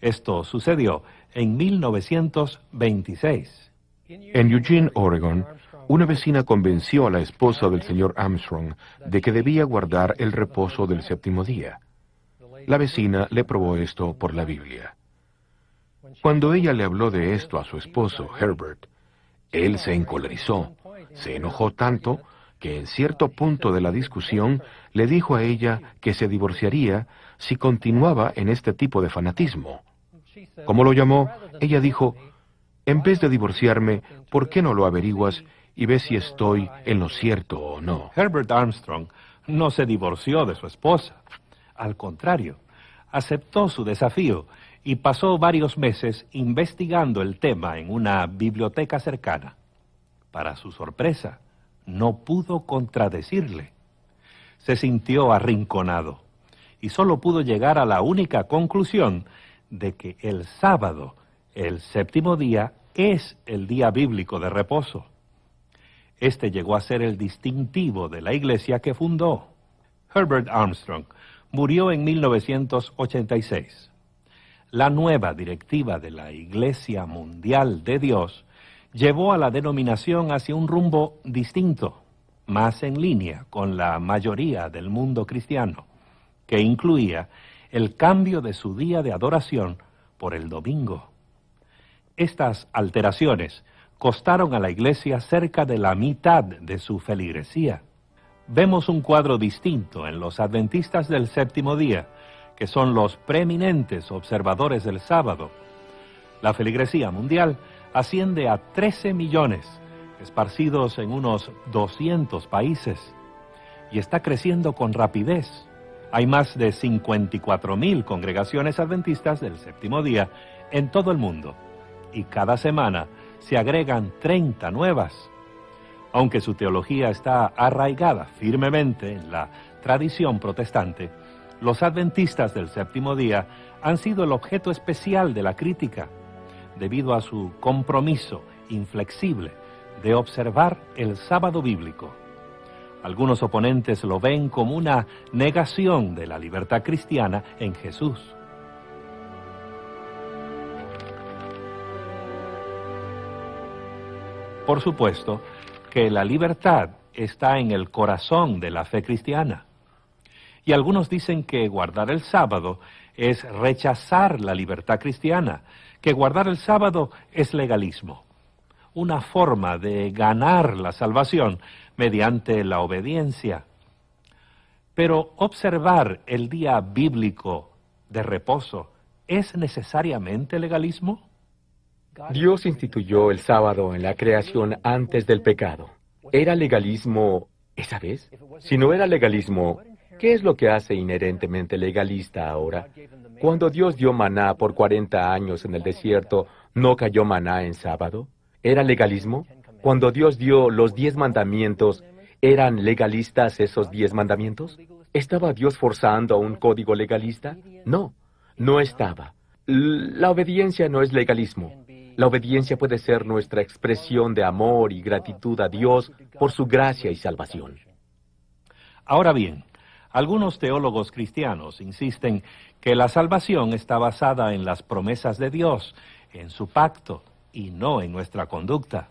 Esto sucedió en 1926. En Eugene, Oregon, una vecina convenció a la esposa del señor Armstrong de que debía guardar el reposo del séptimo día. La vecina le probó esto por la Biblia. Cuando ella le habló de esto a su esposo, Herbert, él se encolerizó, se enojó tanto que en cierto punto de la discusión le dijo a ella que se divorciaría si continuaba en este tipo de fanatismo. Como lo llamó, ella dijo, en vez de divorciarme, ¿por qué no lo averiguas y ves si estoy en lo cierto o no? Herbert Armstrong no se divorció de su esposa. Al contrario, aceptó su desafío y pasó varios meses investigando el tema en una biblioteca cercana. Para su sorpresa, no pudo contradecirle. Se sintió arrinconado y solo pudo llegar a la única conclusión de que el sábado, el séptimo día, es el día bíblico de reposo. Este llegó a ser el distintivo de la iglesia que fundó. Herbert Armstrong murió en 1986. La nueva directiva de la Iglesia Mundial de Dios llevó a la denominación hacia un rumbo distinto, más en línea con la mayoría del mundo cristiano, que incluía el cambio de su día de adoración por el domingo. Estas alteraciones costaron a la Iglesia cerca de la mitad de su feligresía. Vemos un cuadro distinto en los adventistas del séptimo día, que son los preeminentes observadores del sábado. La feligresía mundial asciende a 13 millones, esparcidos en unos 200 países, y está creciendo con rapidez. Hay más de 54,000 congregaciones adventistas del séptimo día en todo el mundo, y cada semana se agregan 30 nuevas. Aunque su teología está arraigada firmemente en la tradición protestante, los adventistas del séptimo día han sido el objeto especial de la crítica, debido a su compromiso inflexible de observar el sábado bíblico. Algunos oponentes lo ven como una negación de la libertad cristiana en Jesús. Por supuesto que la libertad está en el corazón de la fe cristiana. Y algunos dicen que guardar el sábado es rechazar la libertad cristiana, que guardar el sábado es legalismo, una forma de ganar la salvación mediante la obediencia. Pero observar el día bíblico de reposo, ¿es necesariamente legalismo? Dios instituyó el sábado en la creación antes del pecado. ¿Era legalismo esa vez? Si no era legalismo, ¿qué es lo que hace inherentemente legalista ahora? Cuando Dios dio maná por 40 años en el desierto, ¿no cayó maná en sábado? ¿Era legalismo? Cuando Dios dio los 10 mandamientos, ¿eran legalistas esos 10 mandamientos? ¿Estaba Dios forzando a un código legalista? No, no estaba. La obediencia no es legalismo. La obediencia puede ser nuestra expresión de amor y gratitud a Dios por su gracia y salvación. Ahora bien, algunos teólogos cristianos insisten que la salvación está basada en las promesas de Dios, en su pacto, y no en nuestra conducta.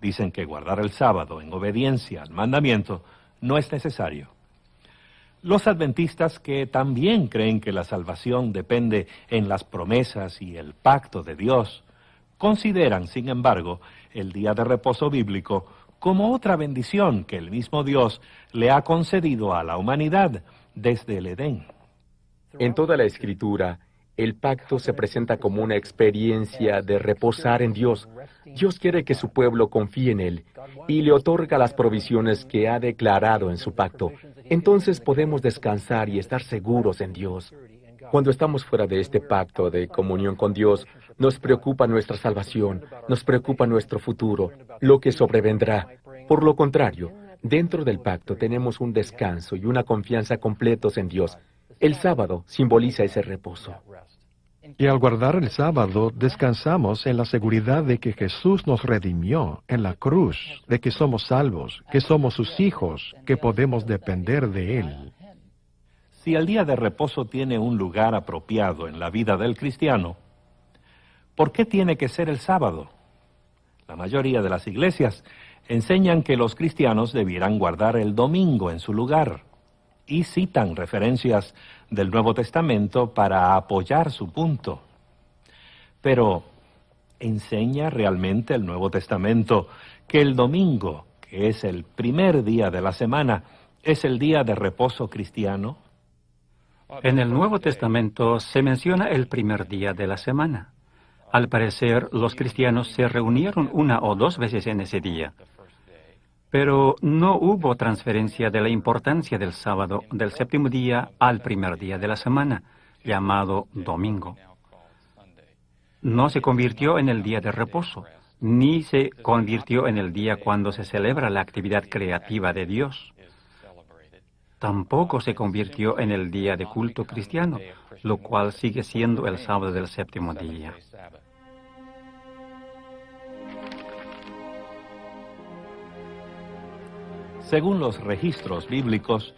Dicen que guardar el sábado en obediencia al mandamiento no es necesario. Los adventistas, que también creen que la salvación depende en las promesas y el pacto de Dios, consideran, sin embargo, el día de reposo bíblico como otra bendición que el mismo Dios le ha concedido a la humanidad desde el Edén. En toda la Escritura, El pacto se presenta como una experiencia de reposar en Dios. Dios quiere que su pueblo confíe en Él y le otorga las provisiones que ha declarado en su pacto. Entonces podemos descansar y estar seguros en Dios. Cuando estamos fuera de este pacto de comunión con Dios, nos preocupa nuestra salvación, nos preocupa nuestro futuro, lo que sobrevendrá. Por lo contrario, dentro del pacto tenemos un descanso y una confianza completos en Dios. El sábado simboliza ese reposo. Y al guardar el sábado, descansamos en la seguridad de que Jesús nos redimió en la cruz, de que somos salvos, que somos sus hijos, que podemos depender de Él. Si el día de reposo tiene un lugar apropiado en la vida del cristiano, ¿por qué tiene que ser el sábado? La mayoría de las iglesias enseñan que los cristianos debieran guardar el domingo en su lugar y citan referencias del Nuevo Testamento para apoyar su punto. Pero, ¿enseña realmente el Nuevo Testamento que el domingo, que es el primer día de la semana, es el día de reposo cristiano? En el Nuevo Testamento se menciona el primer día de la semana. Al parecer, los cristianos se reunieron una o dos veces en ese día. Pero no hubo transferencia de la importancia del sábado, del séptimo día, al primer día de la semana, llamado domingo. No se convirtió en el día de reposo, ni se convirtió en el día cuando se celebra la actividad creativa de Dios. Tampoco se convirtió en el día de culto cristiano, lo cual sigue siendo el sábado del séptimo día. Según los registros bíblicos,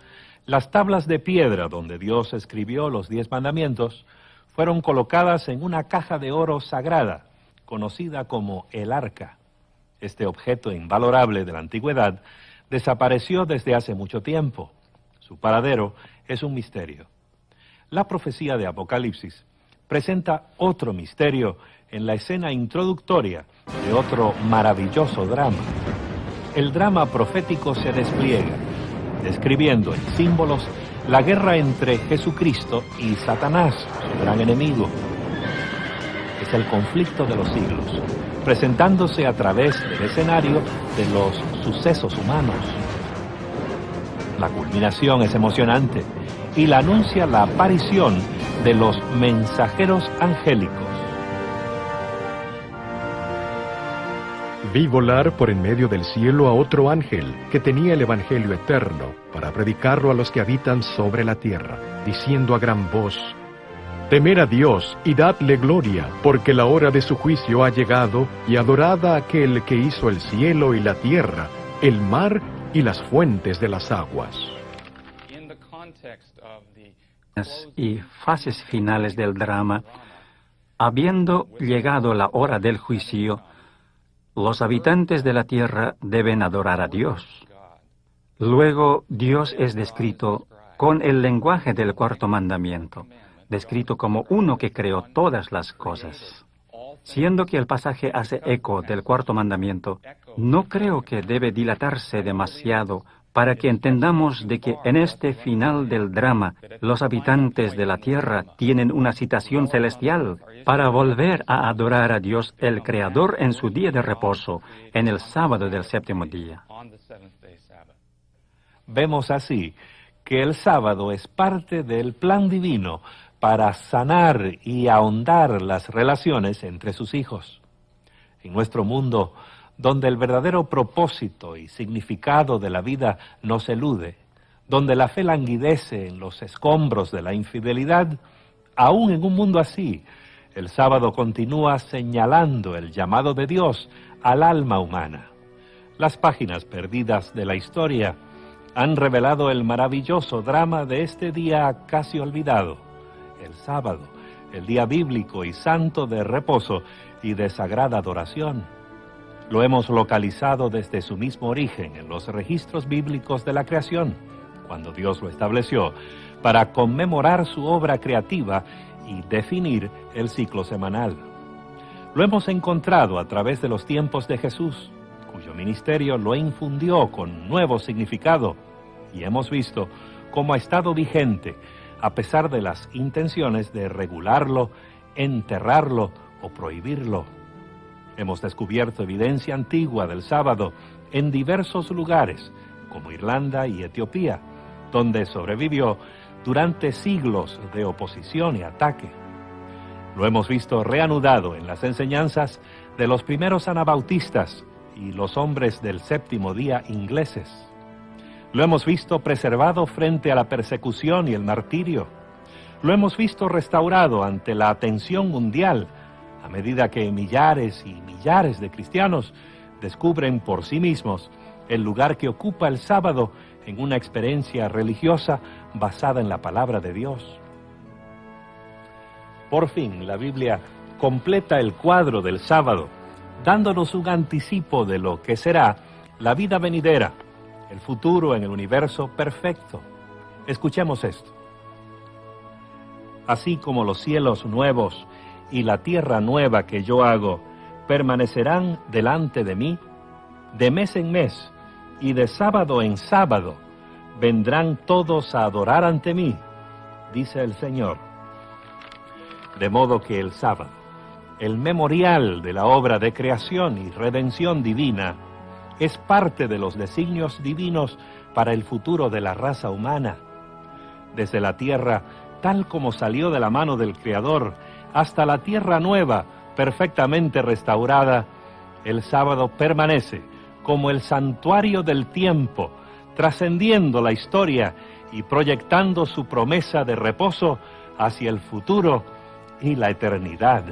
las tablas de piedra donde Dios escribió los 10 mandamientos fueron colocadas en una caja de oro sagrada, conocida como el arca. Este objeto invalorable de la antigüedad desapareció desde hace mucho tiempo. Su paradero es un misterio. La profecía de Apocalipsis presenta otro misterio en la escena introductoria de otro maravilloso drama. El drama profético se despliega, describiendo en símbolos la guerra entre Jesucristo y Satanás, su gran enemigo. Es el conflicto de los siglos, presentándose a través del escenario de los sucesos humanos. La culminación es emocionante y la anuncia la aparición de los mensajeros angélicos. Vi volar por en medio del cielo a otro ángel que tenía el Evangelio eterno para predicarlo a los que habitan sobre la tierra, diciendo a gran voz: Temed a Dios y dadle gloria, porque la hora de su juicio ha llegado, y adorad a aquel que hizo el cielo y la tierra, el mar y las fuentes de las aguas. Y fases finales del drama, habiendo llegado la hora del juicio, los habitantes de la tierra deben adorar a Dios. Luego, Dios es descrito con el lenguaje del cuarto mandamiento, descrito como uno que creó todas las cosas. Siendo que el pasaje hace eco del cuarto mandamiento, no creo que debe dilatarse demasiado para que entendamos de que en este final del drama, los habitantes de la tierra tienen una citación celestial para volver a adorar a Dios el Creador en su día de reposo, en el sábado del séptimo día. Vemos así que el sábado es parte del plan divino para sanar y ahondar las relaciones entre sus hijos. En nuestro mundo, donde el verdadero propósito y significado de la vida nos elude, donde la fe languidece en los escombros de la infidelidad, aún en un mundo así, el sábado continúa señalando el llamado de Dios al alma humana. Las páginas perdidas de la historia han revelado el maravilloso drama de este día casi olvidado, el sábado, el día bíblico y santo de reposo y de sagrada adoración. Lo hemos localizado desde su mismo origen en los registros bíblicos de la creación, cuando Dios lo estableció, para conmemorar su obra creativa y definir el ciclo semanal. Lo hemos encontrado a través de los tiempos de Jesús, cuyo ministerio lo infundió con nuevo significado, y hemos visto cómo ha estado vigente a pesar de las intenciones de regularlo, enterrarlo o prohibirlo. Hemos descubierto evidencia antigua del sábado en diversos lugares, como Irlanda y Etiopía, donde sobrevivió durante siglos de oposición y ataque. Lo hemos visto reanudado en las enseñanzas de los primeros anabautistas y los hombres del séptimo día ingleses. Lo hemos visto preservado frente a la persecución y el martirio. Lo hemos visto restaurado ante la atención mundial, a medida que millares y millares de cristianos descubren por sí mismos el lugar que ocupa el sábado en una experiencia religiosa basada en la palabra de Dios. Por fin, la Biblia completa el cuadro del sábado, dándonos un anticipo de lo que será la vida venidera, el futuro en el universo perfecto. Escuchemos esto. Así como los cielos nuevos y la tierra nueva que yo hago permanecerán delante de mí, de mes en mes y de sábado en sábado vendrán todos a adorar ante mí, dice el Señor. De modo que el sábado, el memorial de la obra de creación y redención divina, es parte de los designios divinos para el futuro de la raza humana. Desde la tierra, tal como salió de la mano del Creador, hasta la tierra nueva, perfectamente restaurada, el sábado permanece como el santuario del tiempo, trascendiendo la historia y proyectando su promesa de reposo hacia el futuro y la eternidad.